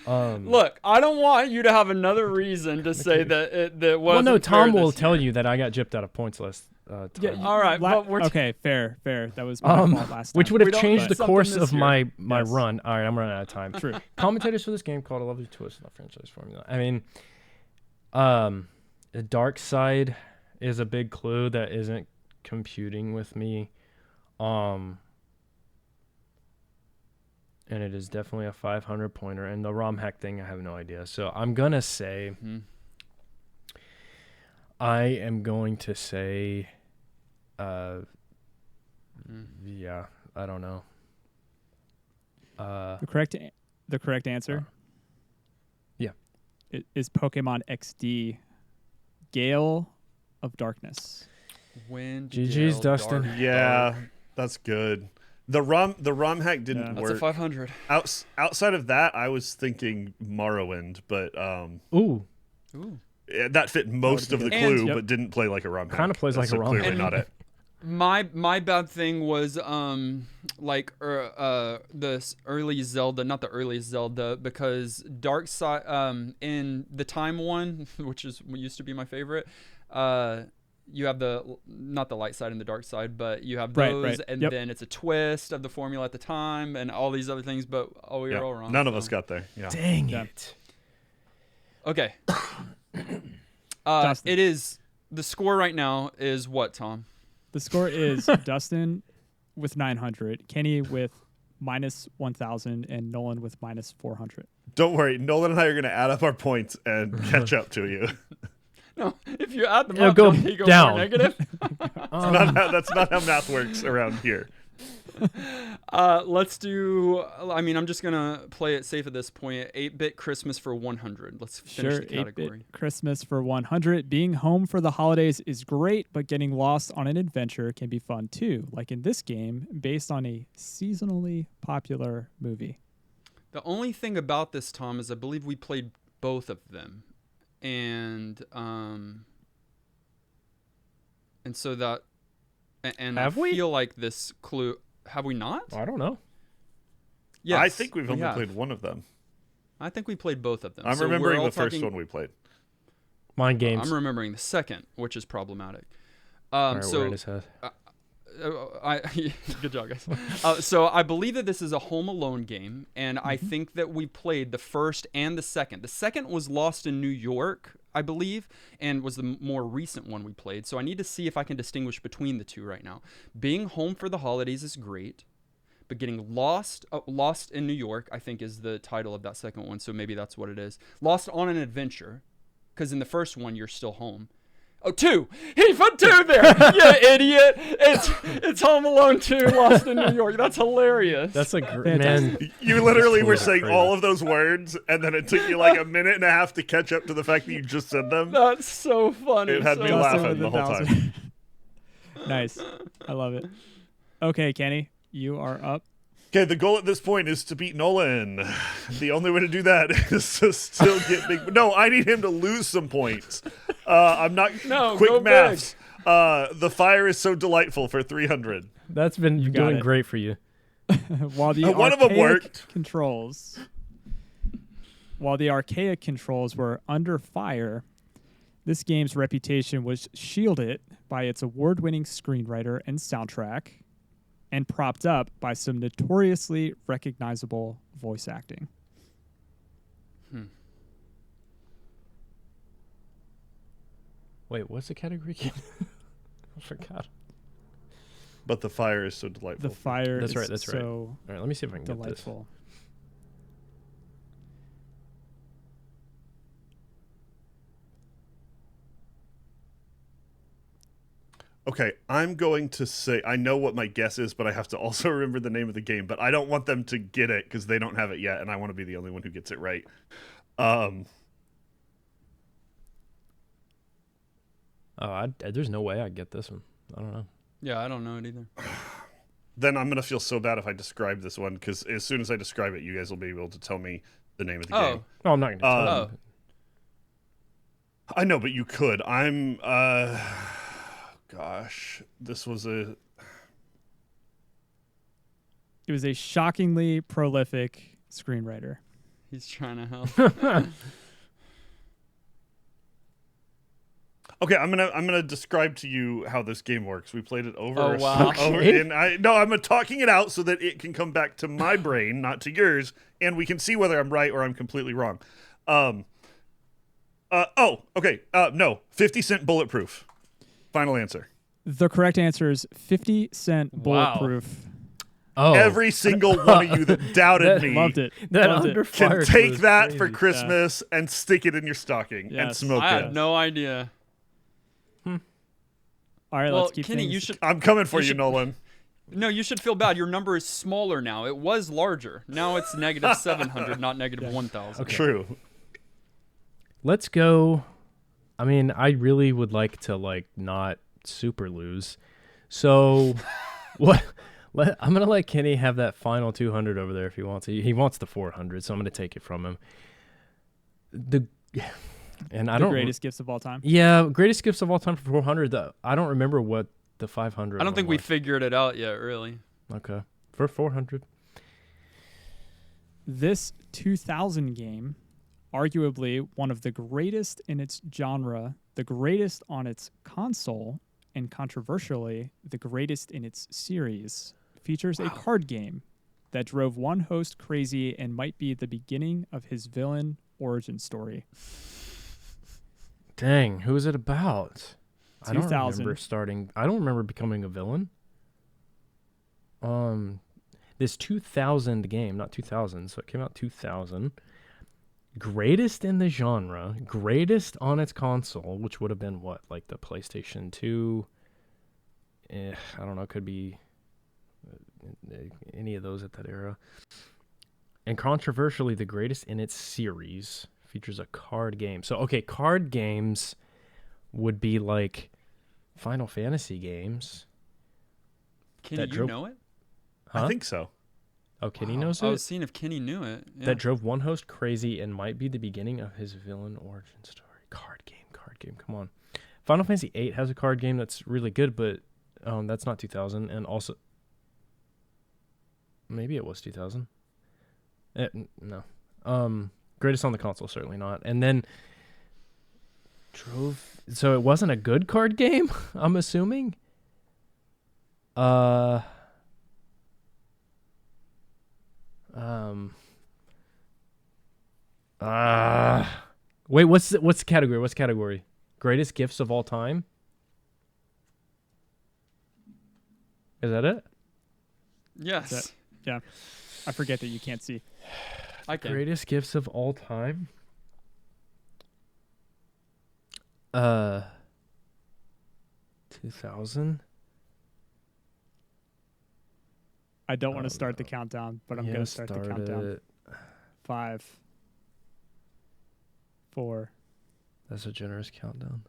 Look, I don't want you to have another reason to say that that wasn't. Well, no, Tom fair will this tell year. you that I got gypped out of points list. Time. All right, but we're okay, fair. That was my fault last time. Which would have We don't changed need the something course this of year. my Yes. run. All right, I'm running out of time. True. Commentators for this game called a lovely twist in the franchise formula. I mean, the dark side is a big clue that isn't computing with me. And it is definitely a 500 pointer. And the ROM hack thing, I have no idea. So I'm gonna say, I am going to say, yeah, I don't know. The correct answer. Yeah. Is Pokemon XD, Gale of Darkness. Wind, GG's, gale, Dustin. dark, Yeah, dark. that's good. The ROM hack didn't Yeah. That's work. a 500. Outside of that, I was thinking Morrowind, but Ooh, Ooh. that fit most of the And- clue, Yep. but didn't play like a ROM hack. Kinda plays like So a ROM clearly hack. not it. My bad thing was this early Zelda, not the earliest Zelda, because Dark Side in the time one, which is what used to be my favorite, you have not the light side and the dark side, but you have Right, those, right. and Yep. then it's a twist of the formula at the time and all these other things, but we Yeah. were all wrong. None of so. us got there. Yeah. dang Yeah. it. Okay. Dustin. It is the score right now is what, Tom? The score is Dustin with 900, Kenny with minus 1,000, and Nolan with minus 400. Don't worry, Nolan and I are going to add up our points and catch up to you. No, if you add them It'll up, go don't they go down. more negative? That's not how math works around here. Let's do. I mean, I'm just gonna play it safe at this point. 8-bit Christmas for 100. Let's finish Sure, the category. 8-bit Christmas for 100. Being home for the holidays is great, but getting lost on an adventure can be fun too, like in this game, based on a seasonally popular movie. The only thing about this, Tom, is I believe we played both of them, and so that, and Have I we? feel like this clue. Have we not? I don't know. Yes, I think we've we only have. played one of them. I think we played both of them. I'm So we're remembering all the first talking- one we played. Mind games. I'm remembering the second, which is problematic. All right, So we're in his head. good job, guys. So I believe that this is a Home Alone game, and I think that we played the first and the second. The second was Lost in New York, I believe, and was the more recent one we played. So I need to see if I can distinguish between the two right now. Being home for the holidays is great, but getting lost in New York, I think, is the title of that second one. So maybe that's what it is. Lost on an adventure, because in the first one you're still home. Oh, 2. He put 2 there. You idiot. It's Home Alone 2, Lost in New York. That's hilarious. That's a Fantastic. man. You literally were That's saying crazy. all of those words, and then it took you like a minute and a half to catch up to the fact that you just said them. That's so funny. It had me So laughing Dustin the with whole 1,000. Nice. I love it. Okay, Kenny, you are up. Okay, the goal at this point is to beat Nolan. The only way to do that is to still get big. No, I need him to lose some points. I'm not No, quick go maths. The fire is so delightful for 300. That's been got doing it. great for you. While the One of them archaic worked. While the archaic controls were under fire, this game's reputation was shielded by its award-winning screenwriter and soundtrack, and propped up by some notoriously recognizable voice acting. Wait, what's the category again? I forgot. But the fire is so delightful. The fire That's is right, that's right. so All right, let me see if I can get this. delightful. Okay, I'm going to say I know what my guess is, but I have to also remember the name of the game. But I don't want them to get it because they don't have it yet, and I want to be the only one who gets it right. There's no way I get this one. I don't know. Yeah, I don't know it either. then I'm gonna feel so bad if I describe this one, because as soon as I describe it, you guys will be able to tell me the name of the game. Oh, I'm not going to tell Oh. you. I know, but you could. I'm. Gosh, this was a. It was a shockingly prolific screenwriter. He's trying to help. Okay, I'm gonna describe to you how this game works. We played it over. Oh, wow. Okay. And I'm talking it out so that it can come back to my brain, not to yours, and we can see whether I'm right or I'm completely wrong. Okay. No, 50 Cent Bulletproof. Final answer. The correct answer is 50 Cent Wow. Bulletproof. Oh, Every single one of you that doubted me Loved it. that Loved under it. can fire take was that crazy. for Christmas and stick it in your stocking and Yes. smoke I it. had no idea. All right, Well, let's keep Kenny, things. you should. I'm coming for You you, should- Nolan. No, you should feel bad. Your number is smaller now. It was larger. Now it's negative 700, not negative 1,000. Okay. True. Let's go. I mean, I really would like to not super lose. So what I'm going to let Kenny have that final 200 over there if he wants. He wants the 400, so I'm going to take it from him. And I the don't greatest gifts of all time. Yeah, greatest gifts of all time for 400. I don't remember what the 500 I don't think one we was. figured it out yet, really. Okay. For 400. This 2000 game, arguably one of the greatest in its genre, the greatest on its console, and controversially, the greatest in its series, features a card game that drove one host crazy and might be the beginning of his villain origin story. Dang, who is it about? I don't 2000. remember starting. I don't remember becoming a villain. This 2000 game, not 2000, so it came out 2000. Greatest in the genre, greatest on its console, which would have been what, like the PlayStation 2? I don't know, could be any of those at that era. And controversially, the greatest in its series, features a card game. So, okay, card games would be like Final Fantasy games. Kenny, That you drove- know it? Huh? I think so. Oh, Kenny Wow. knows I it? was seeing if Kenny knew it. Yeah. That drove one host crazy and might be the beginning of his villain origin story. Card game, come on. Final Fantasy VIII has a card game that's really good, but that's not 2000. And also, maybe it was 2000. No. Greatest on the console, certainly not. And then so it wasn't a good card game, I'm assuming. Wait, what's the category? What's the category? Greatest gifts of all time? Is that it? Yes. That- Yeah. I forget that you can't see. I can. Greatest gifts of all time? 2000? I don't want Oh, to start the no. countdown, but I'm Yeah, going to start the countdown. it. 5, 4, That's a generous countdown.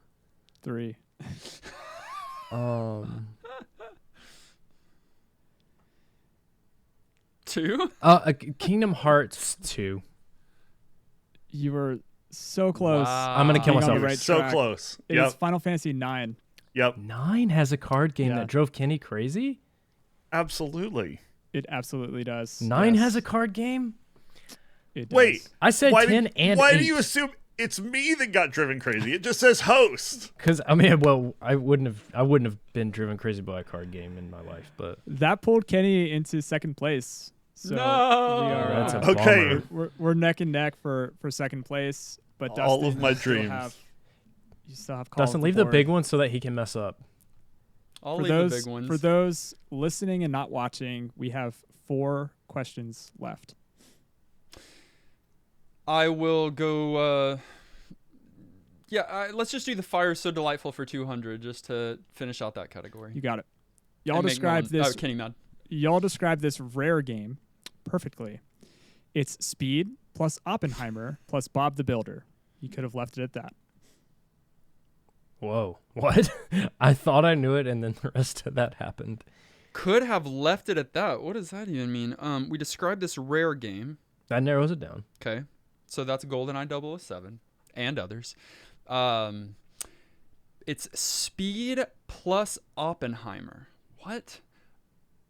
3. Two? Kingdom Hearts 2. You were so close. Wow. I'm gonna kill Being on myself. the right So track. close. It is Final Fantasy 9. Yep. 9 has a card game Yeah. that drove Kenny crazy? Absolutely. It absolutely does. 9 Yes, has a card game? It does. Wait. I said 10 and why 8. do you assume it's me that got driven crazy? It just says host. Because I mean, well, I wouldn't have been driven crazy by a card game in my life, but That pulled Kenny into second place. So No. we are, that's a Okay. bummer. we're neck and neck for second place. But Dustin, All of my you still dreams. you still have call Dustin, of leave the board. big one so that he can mess up. I'll For leave those the big ones. for those listening and not watching, we have 4 questions left. I will go. Let's just do the fire so delightful for 200 just to finish out that category. You got it. Y'all And make described Nolan- this. Oh, Kenny mad. Y'all described this rare game perfectly. It's Speed plus Oppenheimer plus Bob the Builder. You could have left it at that. Whoa. What? I thought I knew it, and then the rest of that happened. could have left it at that. What does that even mean? We described this rare game. That narrows it down. Okay. So that's GoldenEye 007 and others. It's Speed plus Oppenheimer. What?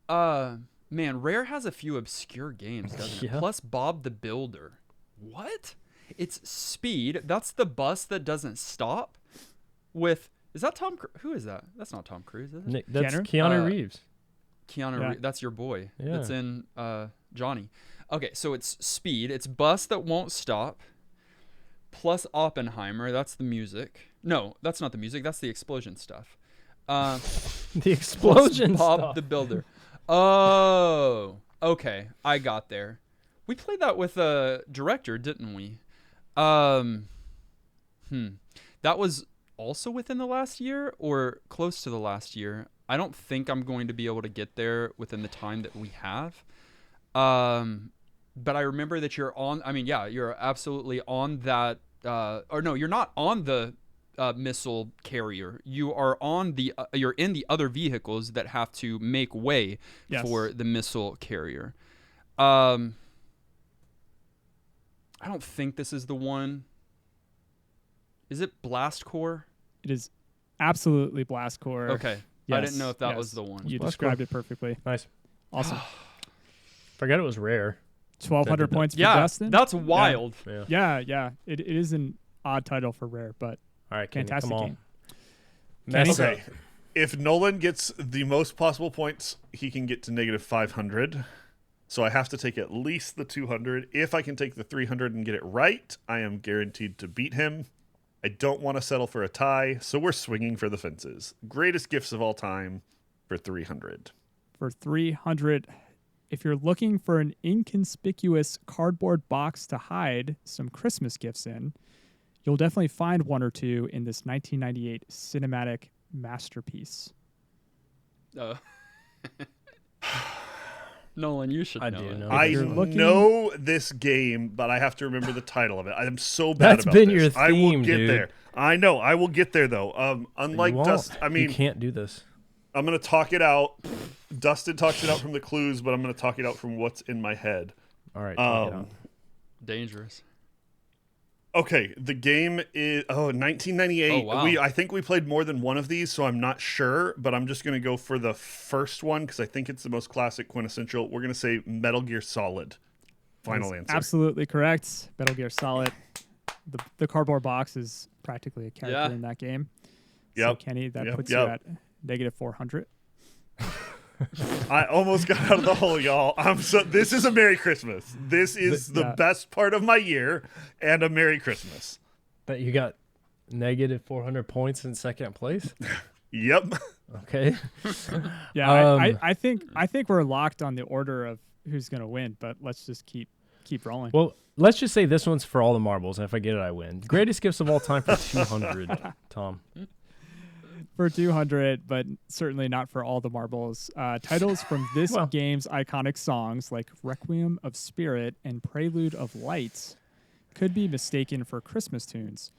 Man, Rare has a few obscure games, doesn't it? Yeah. Plus Bob the Builder. What? It's Speed. That's the bus that doesn't stop. Is that Tom? Who is that? That's not Tom Cruise, is it? That's Keanu? Keanu Reeves. Keanu. That's your boy. Yeah. That's in Johnny. Okay, so it's Speed. It's bus that won't stop. Plus Oppenheimer. That's the music. No, that's not the music. That's the explosion stuff. The explosion Bob stuff. the Builder. Oh, okay. I got there. We played that with a director, didn't we? That was also within the last year or close to the last year. I don't think I'm going to be able to get there within the time that we have. But I remember that you're on. I mean, yeah, you're absolutely on that. Or no, you're not on the missile carrier. You are on the. You're in the other vehicles that have to make way for the missile carrier. I don't think this is the one. Is it Blast Corps? It is absolutely Blast Corps. Okay. Yes, I didn't know if that was the one. You Blast described Corps. it perfectly. Nice. Awesome. Forgot it was Rare. 1,200 points for Yeah, Dustin. that's wild. Yeah. Yeah. It is an odd title for Rare, but All right, Kenny, fantastic come on. game. Mess Okay. up. If Nolan gets the most possible points, he can get to negative 500. So I have to take at least the 200. If I can take the 300 and get it right, I am guaranteed to beat him. I don't want to settle for a tie, so we're swinging for the fences. Greatest gifts of all time for 300. For 300, if you're looking for an inconspicuous cardboard box to hide some Christmas gifts in, you'll definitely find one or two in this 1998 cinematic masterpiece. Nolan, you should I know do it. know. I you're looking- know this game, but I have to remember the title of it. I'm so bad That's about been this. your I will theme, get dude. there. I know. I will get there, though. Unlike You won't. Dustin, I you mean, can't do this. I'm going to talk it out. Dustin talks it out from the clues, but I'm going to talk it out from what's in my head. All right. Talk it out. Dangerous. Okay, the game is 1998. Oh, wow. I think we played more than one of these, so I'm not sure, but I'm just going to go for the first one because I think it's the most classic, quintessential. We're going to say Metal Gear Solid. Final answer. Absolutely correct. Metal Gear Solid. The cardboard box is practically a character Yeah. in that game. Yep. So, Kenny, that puts you at negative 400. I almost got out of the hole, y'all. This is a Merry Christmas. This is the best part of my year and a Merry Christmas. That you got negative 400 points in second place. Yep. Okay. Yeah, I think we're locked on the order of who's going to win, but let's just keep rolling. Well, let's just say this one's for all the marbles, and if I get it, I win. Greatest gifts of all time for 200, Tom. For 200, but certainly not for all the marbles. Titles from this game's iconic songs like Requiem of Spirit and Prelude of Light could be mistaken for Christmas tunes.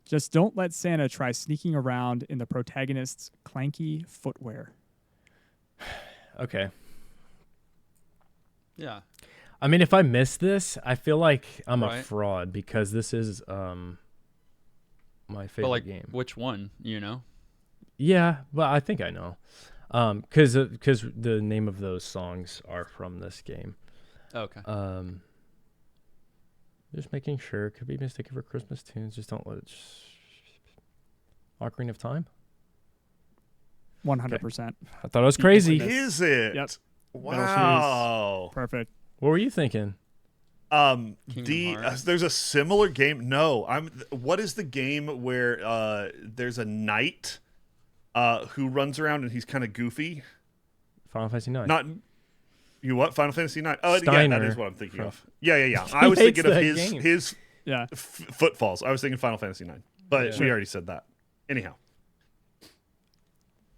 Just don't let Santa try sneaking around in the protagonist's clanky footwear. Okay. Yeah. I mean, if I miss this, I feel like I'm a Right. fraud because this is my favorite But like, game. which one? You know? Yeah, well, I think I know. Because the name of those songs are from this game. Okay. Just making sure. Could be mistaken for Christmas tunes. Just don't let it. Ocarina of Time? 100%. I thought it was crazy. Is it? Yep. Wow. Perfect. What were you thinking? Kingdom Hearts. There's a similar game. No, what is the game where there's a knight who runs around and he's kind of goofy? Final Fantasy 9. Not you what? Final Fantasy 9. Oh, yeah, that Steiner. is what I'm thinking of. Yeah. I was hates thinking of that his game. his Yeah. footfalls. I was thinking Final Fantasy 9. But Yeah. we already said that. Anyhow.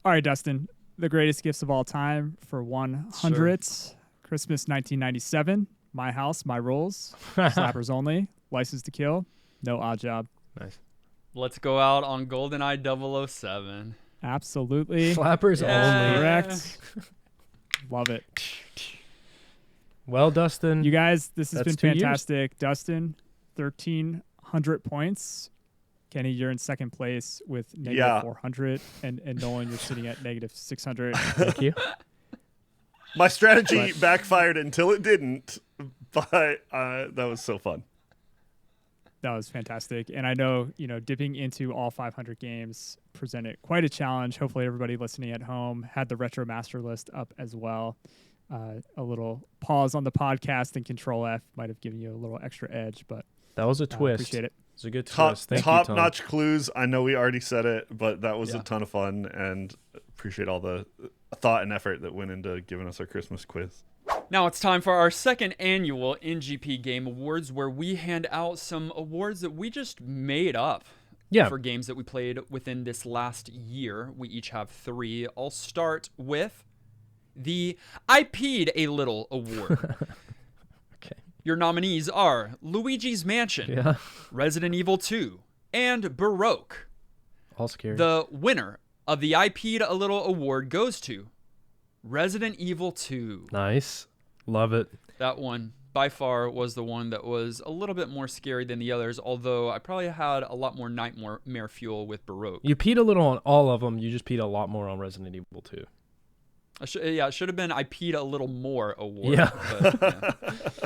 All right, Dustin. The greatest gifts of all time for 100. Christmas 1997. My House, My Rules. Slappers only. License to Kill. No Odd Job. Nice. Let's go out on GoldenEye 007. Absolutely Flappers Yeah. only. correct. Love it. Well, Dustin, You guys, this has That's been 2 years. fantastic. Dustin, 1,300 points. Kenny, you're in second place with negative Yeah. 400. And Nolan, you're sitting at negative 600. thank you. My strategy But- backfired until it didn't, but that was so fun. That was fantastic. And I know, dipping into all 500 games presented quite a challenge. Hopefully everybody listening at home had the retro master list up as well. A little pause on the podcast and Control F might have given you a little extra edge, but That was a twist. appreciate it. It's a good Top twist. Thank you, Tom. notch clues. I know we already said it, but that was Yeah. a ton of fun, and appreciate all the thought and effort that went into giving us our Christmas quiz. Now it's time for our second annual NGP Game Awards, where we hand out some awards that we just made up Yeah. for games that we played within this last year. We each have 3. I'll start with the I Peed a Little Award. Okay. Your nominees are Luigi's Mansion, Yeah. Resident Evil 2, and Baroque. All scary. The winner of the I Peed a Little Award goes to Resident Evil 2. Nice. Love it. That one by far was the one that was a little bit more scary than the others, although I probably had a lot more nightmare fuel with Baroque. You peed a little on all of them. You just peed a lot more on Resident Evil 2. It should have been I Peed a Little More award. Yeah. but, yeah.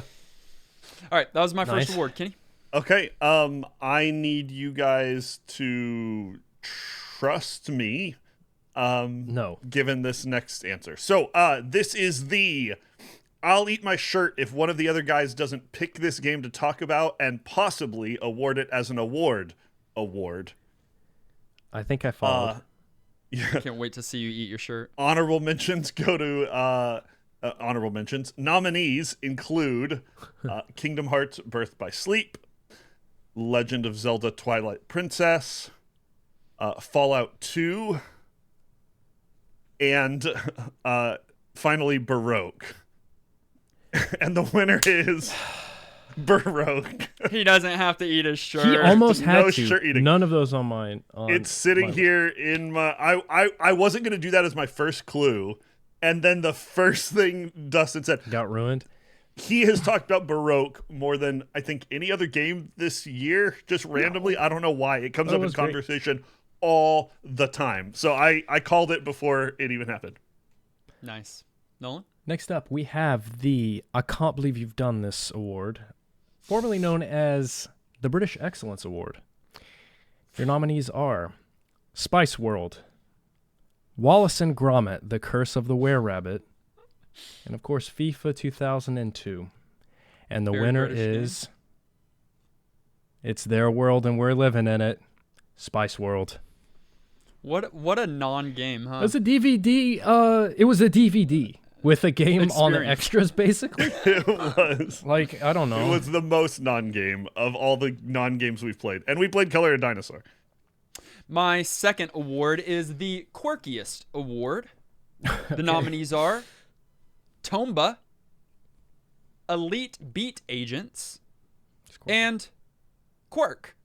All right, that was my Nice. first award, Kenny. Okay, I need you guys to trust me. No. Given this next answer. So, this is the I'll eat my shirt if one of the other guys doesn't pick this game to talk about and possibly award it as an award. I think I followed. Can't wait to see you eat your shirt. Honorable mentions go to honorable mentions. Nominees include Kingdom Hearts Birth by Sleep, Legend of Zelda Twilight Princess, Fallout 2, and finally Baroque. And the winner is Baroque. He doesn't have to eat his shirt. He almost had No to. shirt eating. None of those on mine. It's sitting here in my I wasn't gonna do that as my first clue. And then the first thing Dustin said, Got ruined. he has talked about Baroque more than I think any other game this year, just randomly. I don't know why. It comes That up in was great. conversation all the time. So I called it before it even happened. Nice. Nolan? Next up, we have the I Can't Believe You've Done This award, formerly known as the British Excellence Award. Your nominees are Spice World, Wallace and Gromit, The Curse of the Were-Rabbit, and of course FIFA 2002. And the Very winner British game. is It's Their World and We're Living in It, Spice World. What a non-game, huh? It was a DVD. It was a DVD with a game on the Experience. extras, basically. It was. Like, I don't know. It was the most non-game of all the non-games we've played. And we played Color of Dinosaur. My second award is the quirkiest award. The nominees are Tomba, Elite Beat Agents, and Quirk.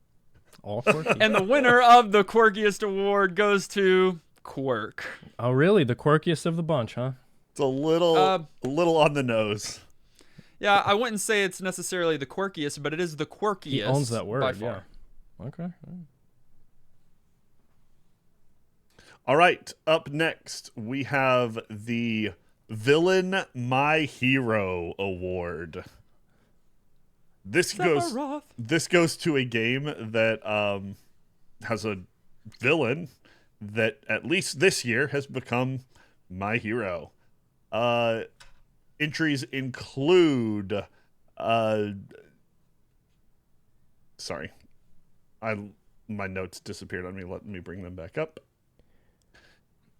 All quirky. And the winner of the quirkiest award goes to Quirk. Oh, really? The quirkiest of the bunch, huh? It's a little on the nose. Yeah, I wouldn't say it's necessarily the quirkiest, but it is the quirkiest. He owns that by word, far. yeah. Okay. All right, up next we have the Villain My Hero Award. This goes to a game that has a villain that at least this year has become my hero. Entries include sorry. My notes disappeared on me. Let me bring them back up.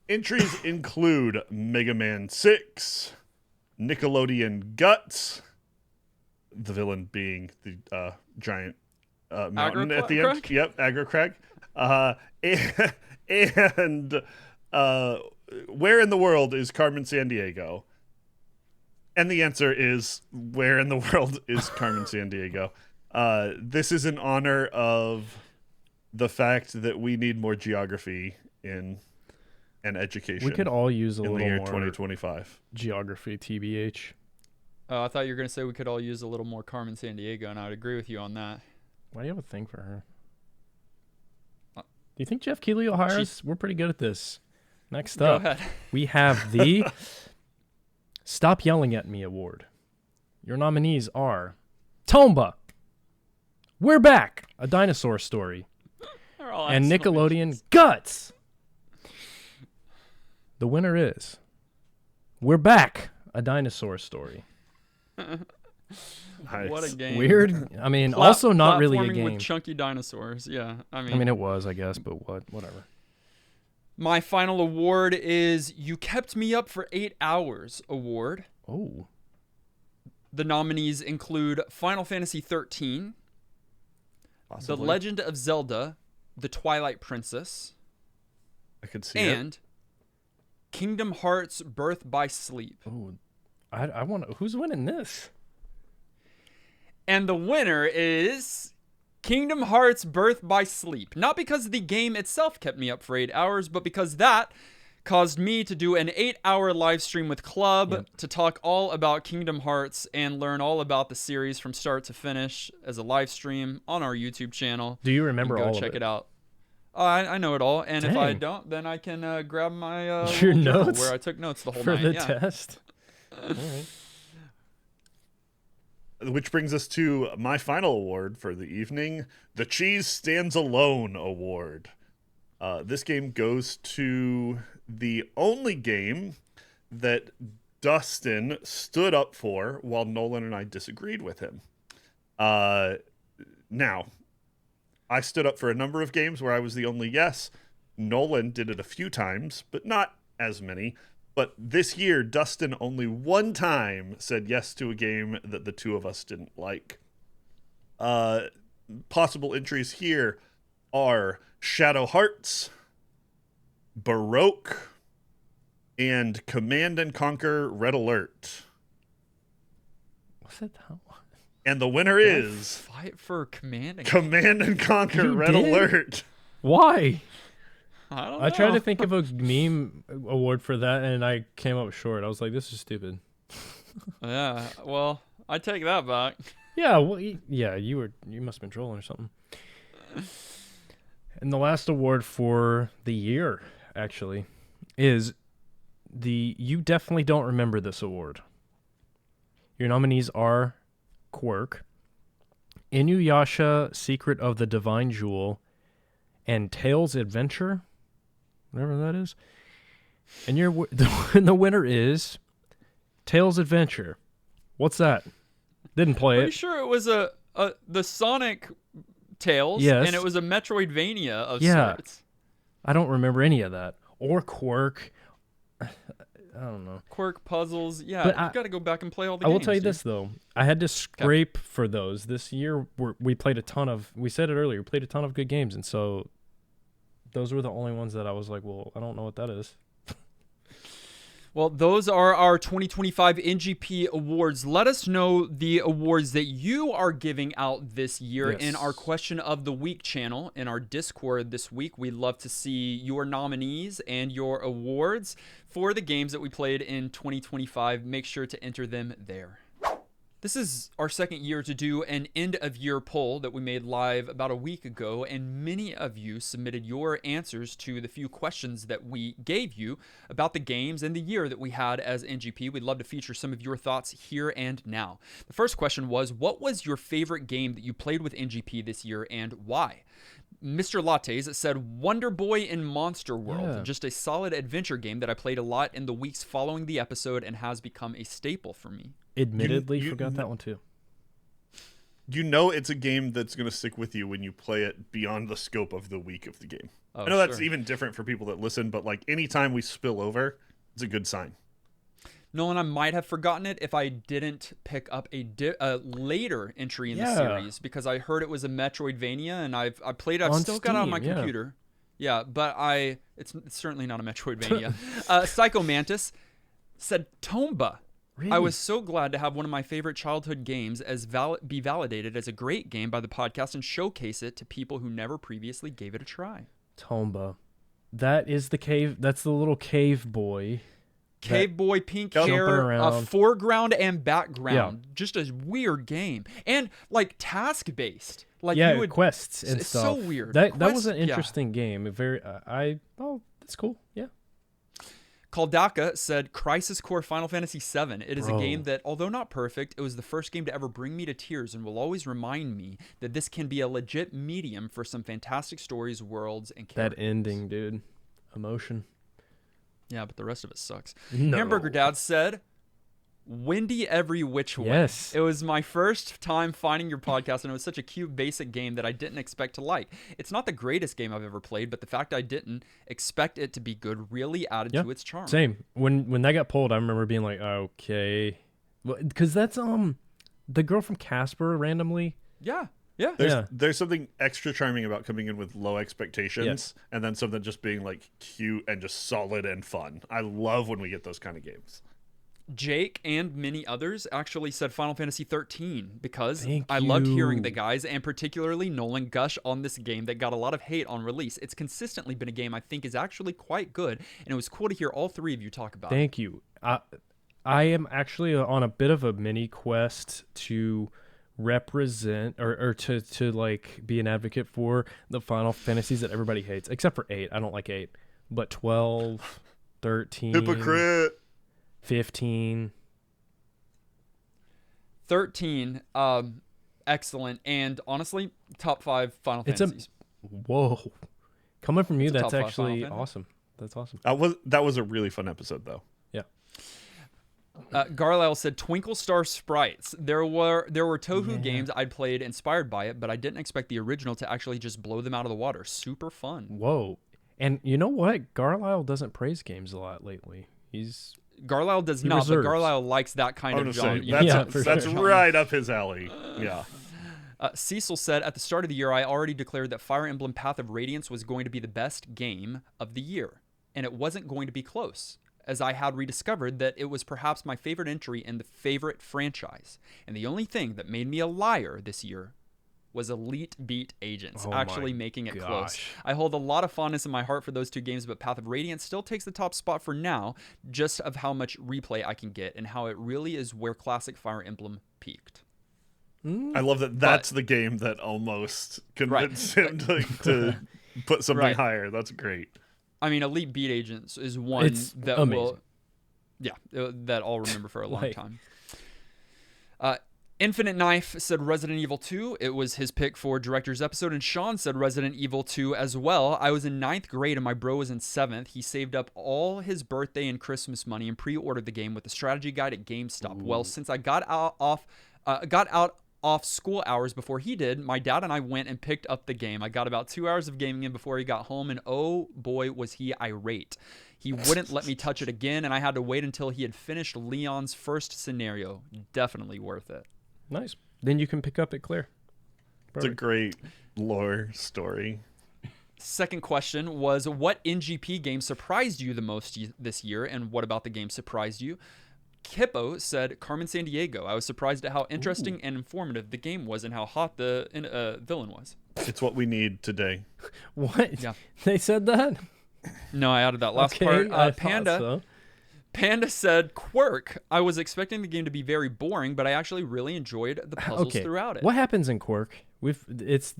Entries include Mega Man 6, Nickelodeon Guts, the villain being the giant mountain at the end. Crag? Yep, Aggro Crag. And where in the world is Carmen Sandiego? And the answer is, where in the world is Carmen Sandiego? This is in honor of the fact that we need more geography in and education. We could all use a in little the year more 2025. geography, TBH. I thought you were going to say we could all use a little more Carmen Sandiego, and I would agree with you on that. Why do you have a thing for her? Do you think Jeff Keighley will hire us? We're pretty good at this. Next Go up, ahead. we have the Stop Yelling at Me Award. Your nominees are Tomba, We're Back, A Dinosaur Story, They're all and excellent. Nickelodeon Guts. The winner is We're Back, A Dinosaur Story. Nice. What a game. Weird. I mean, also not really a Platforming game. with chunky dinosaurs. Yeah, I mean, it was, I guess, but whatever. My final award is You Kept Me Up for 8 Hours award. Oh. The nominees include Final Fantasy XIII, Possibly. The Legend of Zelda, The Twilight Princess, I could see and Kingdom Hearts Birth by Sleep. Oh. I want to. Who's winning this? And the winner is Kingdom Hearts Birth by Sleep. Not because the game itself kept me up for 8 hours, but because that caused me to do an 8-hour live stream with Club to talk all about Kingdom Hearts and learn all about the series from start to finish as a live stream on our YouTube channel. Do you remember Go all check of it out. I know it all, and if I Dang. don't, then I can grab my Your little journal notes where I took notes the whole for night. the Yeah. test? All right. Which brings us to my final award for the evening, the Cheese Stands Alone Award. This game goes to the only game that Dustin stood up for while Nolan and I disagreed with him. Now, I stood up for a number of games where I was the only yes. Nolan did it a few times, but not as many. But this year, Dustin only one time said yes to a game that the two of us didn't like. Possible entries here are Shadow Hearts, Baroque, and Command and Conquer Red Alert. What's that? One? And the winner is Fight for Command and Command and Conquer You Red did? Alert. Why? I don't know. I tried to think of a meme award for that, and I came up short. I was like, this is stupid. Yeah, well, I take that back. Yeah, well, yeah, you must have been trolling or something. And the last award for the year, actually, is the You Definitely Don't Remember This award. Your nominees are Quirk, Inuyasha, Secret of the Divine Jewel, and Tails Adventure, whatever that is. And the winner is Tails Adventure. What's that? Didn't play Pretty it. sure it was the Sonic Tales, Yes. and it was a Metroidvania of Yeah. sorts. I don't remember any of that. Or Quirk. I don't know. Quirk puzzles, yeah. But You got to go back and play all the I games. will tell you dude. this, though. I had to scrape for those. This year, we played a ton of, we said it earlier, we played a ton of good games. And so those were the only ones that I was like, well, I don't know what that is. Well, those are our 2025 NGP Awards. Let us know the awards that you are giving out this year Yes. in our Question of the Week channel in our Discord this week. We'd love to see your nominees and your awards for the games that we played in 2025. Make sure to enter them there. This is our second year to do an end-of-year poll that we made live about a week ago, and many of you submitted your answers to the few questions that we gave you about the games and the year that we had as NGP. We'd love to feature some of your thoughts here and now. The first question was, what was your favorite game that you played with NGP this year and why? Mr. Lattes said Wonder Boy in Monster World, Yeah. just a solid adventure game that I played a lot in the weeks following the episode and has become a staple for me. Admittedly, you- forgot that one too. You know it's a game that's going to stick with you when you play it beyond the scope of the week of the game. Oh, I know that's sure. even different for people that listen, but like anytime we spill over, it's a good sign. Nolan, I might have forgotten it if I didn't pick up a later entry in the Yeah. series because I heard it was a Metroidvania and I played it. I've On still got it on my Steam, yeah. computer. Yeah, but it's certainly not a Metroidvania. Psycho Mantis said Tomba. Really? I was so glad to have one of my favorite childhood games be validated as a great game by the podcast and showcase it to people who never previously gave it a try. Tomba. That is the cave. That's the little cave boy. Cave boy, pink Jumping hair, around. foreground and background. Just a weird game. And like task based. Like Yeah, you would quests and it's stuff. so weird. That was Quests- an yeah. interesting game. That's cool. Yeah. Kaldaka said Crisis Core Final Fantasy VII. It is a Bro. game that, although not perfect, it was the first game to ever bring me to tears and will always remind me that this can be a legit medium for some fantastic stories, worlds, and characters. That ending, dude. Emotion. Yeah, but the rest of it sucks. No. Hamburger Dad said, Windy every which way. Yes. It was my first time finding your podcast, and it was such a cute, basic game that I didn't expect to like. It's not the greatest game I've ever played, but the fact I didn't expect it to be good really added to its charm. Same. When that got pulled, I remember being like, okay, because that's the girl from Casper randomly. Yeah. Yeah. There's something extra charming about coming in with low expectations and then something just being like cute and just solid and fun. I love when we get those kind of games. Jake and many others actually said Final Fantasy 13 because Thank I loved you. hearing the guys and particularly Nolan gush on this game that got a lot of hate on release. It's consistently been a game I think is actually quite good, and it was cool to hear all three of you talk about it. Thank you. I am actually on a bit of a mini quest to represent or to like be an advocate for the Final Fantasies that everybody hates, except for 8. I don't like 8, but 12, 13, Hypocrite. 15. 13, excellent, and honestly, top 5 Final Fantasies. Whoa. Coming from you, It's a that's top 5 actually Final Fantasy. awesome. That's awesome. That was a really fun episode though. Yeah. Garlisle said Twinkle Star Sprites. There were Touhou games I'd played inspired by it, but I didn't expect the original to actually just blow them out of the water. Super fun. Whoa. And you know what? Garlisle doesn't praise games a lot lately. Garlisle does He not, reserves. but Garlisle likes that kind I'm of gonna genre. say, you know, Yeah, for that's sure. right up his alley. Yeah. Cecil said, at the start of the year, I already declared that Fire Emblem Path of Radiance was going to be the best game of the year, and it wasn't going to be close, as I had rediscovered that it was perhaps my favorite entry in the favorite franchise. And the only thing that made me a liar this year was Elite Beat Agents, Oh actually my making it close. gosh. I hold a lot of fondness in my heart for those two games, but Path of Radiance still takes the top spot for now, just of how much replay I can get and how it really is where classic Fire Emblem peaked. I love that that's the game that almost convinced him to put something Right. higher. That's great. I mean, Elite Beat Agents is one It's that amazing. that I'll remember for a long Like- time. Infinite Knife said Resident Evil 2. It was his pick for director's episode, and Sean said Resident Evil 2 as well. I was in 9th grade and my bro was in 7th. He saved up all his birthday and Christmas money and pre-ordered the game with the strategy guide at GameStop. Well, since I got out off school hours before he did, my dad and I went and picked up the game. I got about 2 hours of gaming in before he got home, and oh boy was he irate. He wouldn't let me touch it again, and I had to wait until he had finished Leon's first scenario. Definitely worth it. Nice. Then you can pick up at Claire. It's a great lore story. Second question was, what NGP game surprised you the most this year, and what about the game surprised you? Kippo said Carmen Sandiego. I was surprised at how interesting and informative the game was and how hot the villain was. It's what we need today. What? Yeah. They said that? No, I added that last Okay, part. I thought Panda so. Panda said Quirk. I was expecting the game to be very boring, but I actually really enjoyed the puzzles Okay. throughout it. What happens in Quirk? It's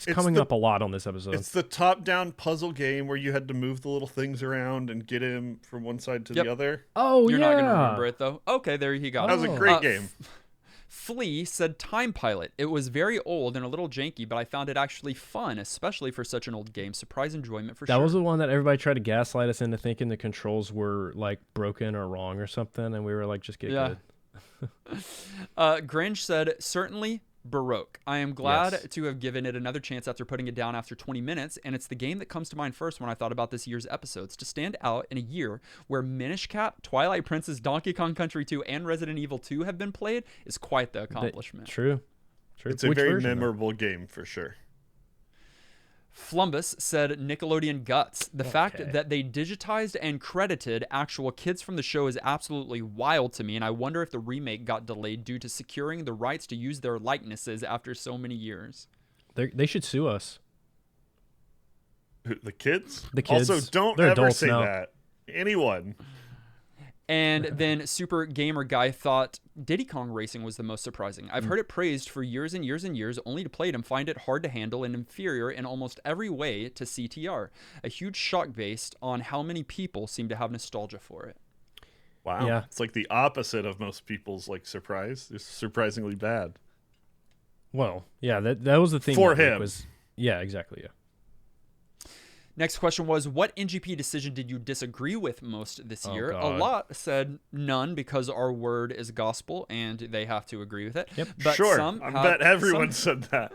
coming up a lot on this episode. It's the top-down puzzle game where you had to move the little things around and get him from one side to Yep. the other. Oh, You're yeah. not going to remember it, though. Okay, there you go. That was a Oh. great game. Flea said Time Pilot. It was very old and a little janky, but I found it actually fun, especially for such an old game. Surprise enjoyment for That sure. was the one that everybody tried to gaslight us into thinking the controls were like broken or wrong or something, and we were like, just get Yeah. good. Grinch said, certainly Baroque. I am glad Yes. to have given it another chance after putting it down after 20 minutes, and it's the game that comes to mind first when I thought about this year's episodes. To stand out in a year where Minish Cap, Twilight Princess, Donkey Kong Country 2, and Resident Evil 2 have been played is quite the accomplishment. True. It's a Which very version, though? memorable game for sure. Flumbus said Nickelodeon Guts. The fact Okay. that they digitized and credited actual kids from the show is absolutely wild to me, and I wonder if the remake got delayed due to securing the rights to use their likenesses after so many years. They should sue us. The kids? The kids. Also, don't They're ever adults say now. that. Anyone. And then Super Gamer Guy thought Diddy Kong Racing was the most surprising. I've heard it praised for years and years and years, only to play it and find it hard to handle and inferior in almost every way to CTR. A huge shock based on how many people seem to have nostalgia for it. Wow. Yeah. It's like the opposite of most people's like surprise. It's surprisingly bad. Well, yeah, that was the thing. For that, like, him. was, yeah, exactly, yeah. Next question was, what NGP decision did you disagree with most this year? A God. lot said none because our word is gospel and they have to agree with it. Yep. But Sure. some I had- bet everyone some- said that.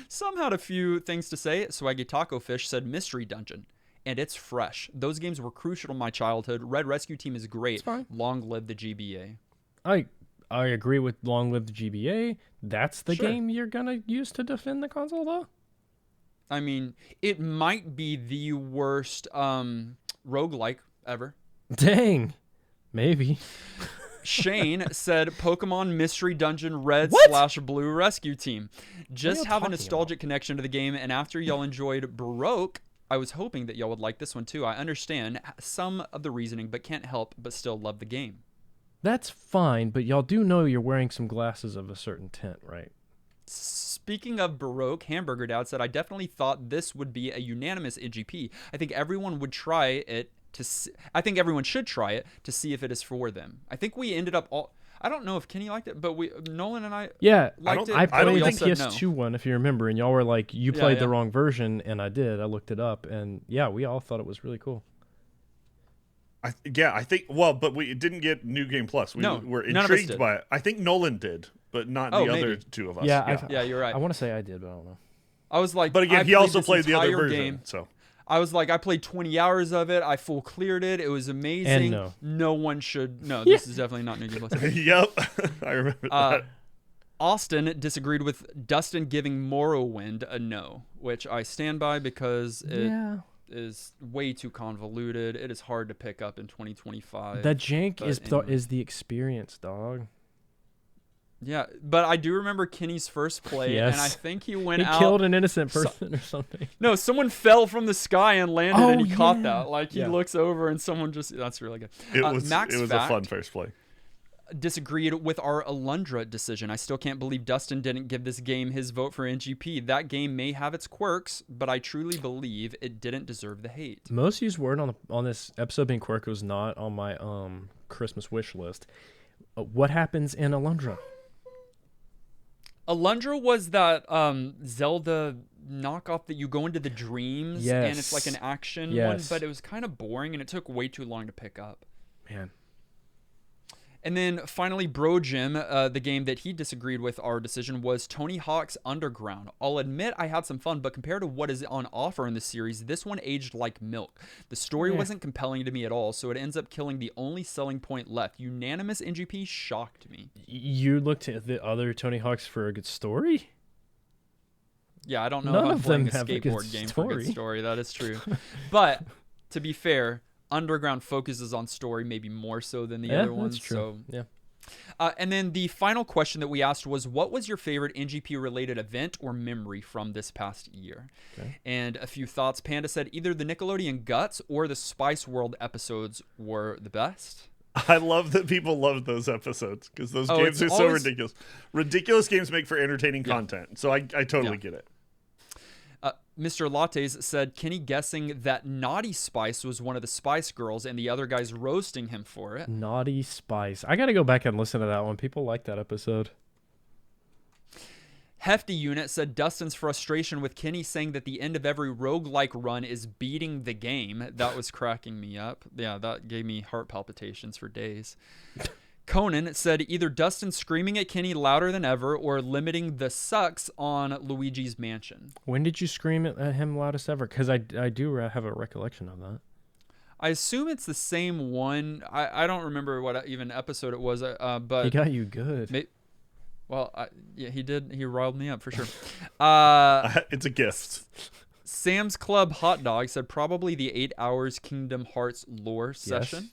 Some had a few things to say. Swaggy Taco Fish said Mystery Dungeon, and it's fresh. Those games were crucial to my childhood. Red Rescue Team is great. It's fine. Long live the GBA. I agree with Long Live the GBA. That's the Sure. game you're going to use to defend the console, though? I mean, it might be the worst roguelike ever. Dang. Maybe. Shane said Pokemon Mystery Dungeon Red What? / Blue Rescue Team. Just y'all have a talking nostalgic connection to the game, and after y'all enjoyed Baroque, I was hoping that y'all would like this one too. I understand some of the reasoning, but can't help but still love the game. That's fine, but y'all do know you're wearing some glasses of a certain tint, right? Speaking of Baroque, Hamburger Dad said, I definitely thought this would be a unanimous NGP. I think everyone would try it to see, I think everyone should try it to see if it is for them. I think we ended up all, I don't know if Kenny liked it, but Nolan and I Yeah, liked it. I I don't played we the all said no. PS2 one, if you remember, and y'all were like, you Yeah, played yeah. the wrong version, and I did. I looked it up, and yeah, we all thought it was really cool. I think. Well, but we didn't get New Game Plus. We No, were none of us intrigued did. by it. I think Nolan did, but not Oh, the other maybe. two of us. Yeah, Yeah, you're right. I want to say I did, but I don't know. I was like, But again, I he also this played the other entire version. game. So I was like, I played 20 hours of it. I full cleared it. It was amazing. And no one should. No, this is definitely not New Game Plus. yep, I remember that. Austin disagreed with Dustin giving Morrowind a no, which I stand by because it is way too convoluted. It is hard to pick up in 2025. That jank but is anyway. is the experience, dog. Yeah, but I do remember Kenny's first play, and I Yes. think he went He out. killed an innocent person or something. No, someone fell from the sky and landed, and Oh, he caught yeah. that. Like he Yeah. looks over, and someone just—that's really good. It was Max a Fact fun first play. disagreed with our Alundra decision. I still can't believe Dustin didn't give this game his vote for NGP. That game may have its quirks, but I truly believe it didn't deserve the hate. Most used word on this episode being quirk was not on my Christmas wish list. What happens in Alundra? Alundra was that Zelda knockoff that you go into the dreams, and it's like an Yes. action one, Yes. but it was kind of boring, and it took way too long to pick up. Man, And then finally, Bro Jim, the game that he disagreed with our decision was Tony Hawk's Underground. I'll admit I had some fun, but compared to what is on offer in the series, this one aged like milk. The story Yeah. wasn't compelling to me at all, so it ends up killing the only selling point left. Unanimous NGP shocked me. you looked at the other Tony Hawks for a good story? Yeah, I don't know None if I'm of playing them a have a good skateboard game for a good story. story. That is true. But to be fair, Underground focuses on story maybe more so than the other ones. that's true. So Yeah. And then the final question that we asked was, what was your favorite NGP-related event or memory from this past year? Okay. And a few thoughts. Panda said either the Nickelodeon Guts or the Spice World episodes were the best. I love that people love those episodes because those Oh, games it's are so always- ridiculous. Ridiculous games make for entertaining Yeah. content. So I totally Yeah. get it. Mr. Lattes said Kenny guessing that Naughty Spice was one of the Spice Girls and the other guys roasting him for it. Naughty Spice. I got to go back and listen to that one. People like that episode. Hefty Unit said Dustin's frustration with Kenny saying that the end of every roguelike run is beating the game. That was cracking me up. Yeah, that gave me heart palpitations for days. Conan said either Dustin screaming at Kenny louder than ever or limiting the sucks on Luigi's Mansion. When did you scream at him loudest ever? Because I do have a recollection of that. I assume it's the same one. I don't remember what even episode it was, but He got you good. well, yeah, he did. He riled me up for sure. It's a gift. Sam's Club Hot Dog said probably the 8 hours Kingdom Hearts lore session.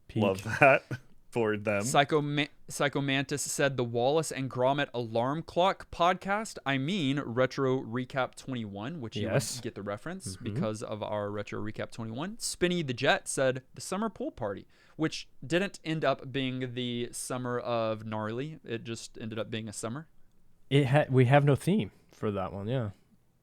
Peak. Love that. for them. Psychomantis said the Wallace and Gromit Alarm Clock podcast. I mean Retro Recap 21, which you would get the reference because of our Retro Recap 21. Spinny the Jet said the Summer Pool Party, which didn't end up being the summer of Gnarly. It just ended up being a summer. We have no theme for that one, yeah.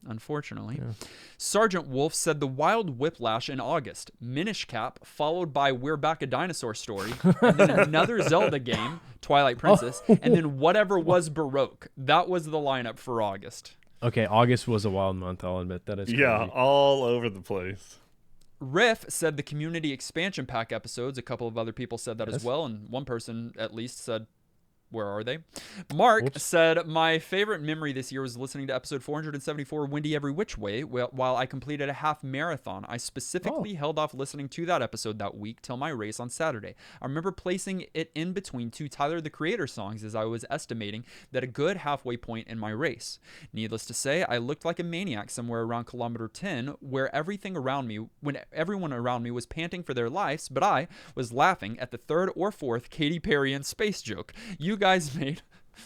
Unfortunately. Yeah. Sergeant Wolf said the Wild Whiplash in August, Minish Cap, followed by We're Back a Dinosaur Story, and then another Zelda game, Twilight Princess, and then whatever was Baroque. That was the lineup for August. Okay, August was a wild month, I'll admit. That is crazy. Yeah, all over the place. Riff said the Community Expansion Pack episodes. A couple of other people said that as well, and one person at least said, where are they? Mark said, my favorite memory this year was listening to episode 474, Windy Every Which Way, while I completed a half marathon. I specifically held off listening to that episode that week till my race on Saturday. I remember placing it in between two Tyler, the Creator songs as I was estimating that a good halfway point in my race. Needless to say, I looked like a maniac somewhere around kilometer 10, when everyone around me was panting for their lives, but I was laughing at the third or fourth Katy Perry and space joke. You guys made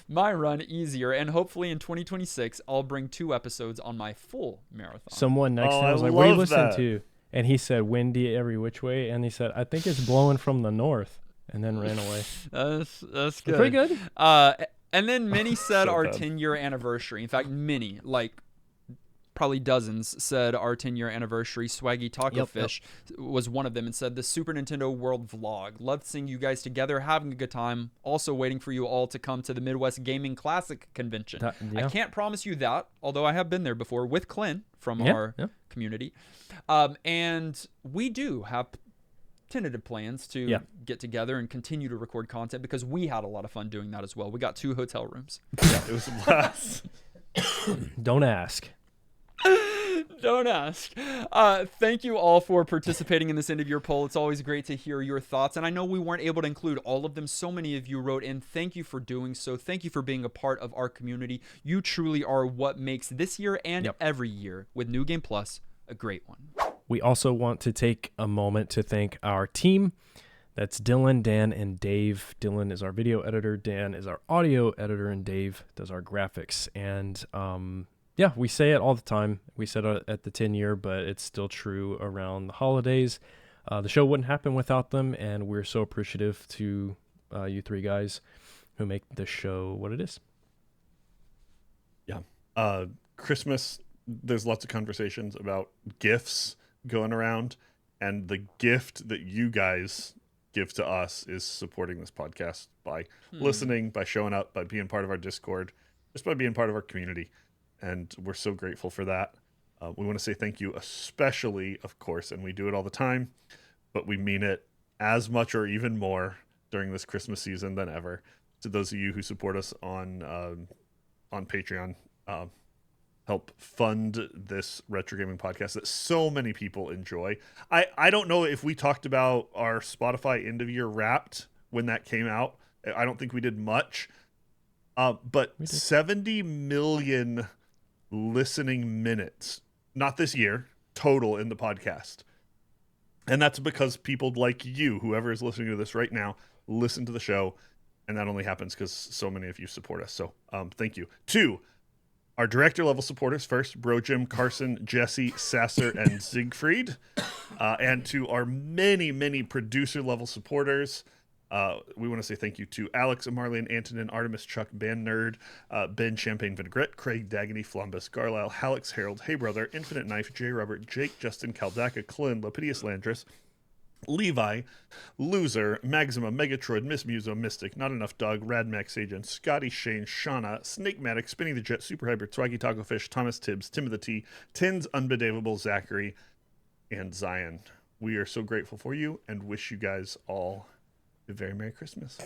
my run easier, and hopefully in 2026 I'll bring 2 episodes on my full marathon. Someone next to him was like, what do you listen to? And he said, Windy Every Which Way, and he said, I think it's blowing from the north, and then ran away. That's good. Pretty good. And then Minnie said our 10-year anniversary. In fact, Minnie, like probably dozens, said our 10-year anniversary. Swaggy Taco Fish was one of them and said the Super Nintendo World Vlog. Loved seeing you guys together, having a good time. Also waiting for you all to come to the Midwest Gaming Classic Convention. I can't promise you that, although I have been there before with Clint from our community. And we do have tentative plans to get together and continue to record content because we had a lot of fun doing that as well. We got 2 hotel rooms. Yeah, it was a blast. Don't ask. Don't ask. Thank you all for participating in this end of year poll. It's always great to hear your thoughts, and I know we weren't able to include all of them. So many of you wrote in. Thank you for doing so. Thank you for being a part of our community. You truly are what makes this year and every year with New Game Plus a great one. We also want to take a moment to thank our team. That's Dylan, Dan, and Dave. Dylan is our video editor, Dan is our audio editor, and Dave does our graphics. And yeah, we say it all the time. We said it at the 10-year, but it's still true around the holidays. The show wouldn't happen without them, and we're so appreciative to you 3 guys who make the show what it is. Yeah. Christmas, there's lots of conversations about gifts going around, and the gift that you guys give to us is supporting this podcast by listening, by showing up, by being part of our Discord, just by being part of our community. And we're so grateful for that. We want to say thank you, especially, of course, and we do it all the time, but we mean it as much or even more during this Christmas season than ever, to those of you who support us on Patreon, help fund this retro gaming podcast that so many people enjoy. I don't know if we talked about our Spotify end of year Wrapped when that came out. I don't think we did much, but 70 million listening minutes, not this year, total in the podcast. And that's because people like you, whoever is listening to this right now, listen to the show. And that only happens because so many of you support us. So thank you. 2, our director level supporters. First, Bro Jim, Carson, Jesse, Sasser, and Siegfried. And to our many, many producer level supporters. We want to say thank you to Alex, Marlene, Antonin, Artemis, Chuck, Ben Nerd, Ben Champagne Vinaigrette, Craig, Daggany, Flumbus, Garlisle, Hallex, Harold, Hey Brother, Infinite Knife, J. Robert, Jake, Justin, Caldaka, Clint, Lapidus Landris, Levi, Loser, Maxima, Megatroid, Miss Muso, Mystic, Not Enough Dog, Radmax Agent, Scotty, Shane, Shauna, Snake Matic, Spinning the Jet, Super Hybrid, Swaggy Taco Fish, Thomas Tibbs, Tim of the T, Tins, Unbedavable, Zachary, and Zion. We are so grateful for you and wish you guys all a very Merry Christmas.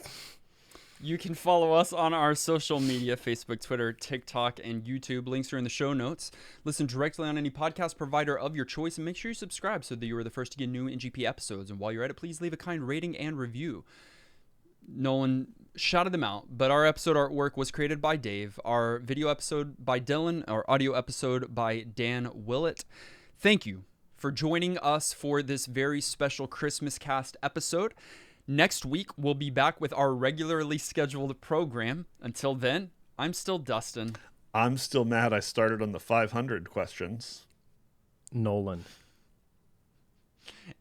You can follow us on our social media, Facebook, Twitter, TikTok, and YouTube. Links are in the show notes. Listen directly on any podcast provider of your choice, and make sure you subscribe so that you are the first to get new NGP episodes. And while you're at it, please leave a kind rating and review. Nolan shouted them out, but our episode artwork was created by Dave, our video episode by Dylan, our audio episode by Dan Willett. Thank you for joining us for this very special Christmas cast episode. Next week, we'll be back with our regularly scheduled program. Until then, I'm still Dustin. I'm still mad I started on the 500 questions. Nolan.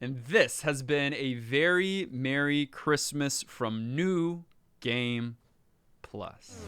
And this has been a very Merry Christmas from New Game Plus.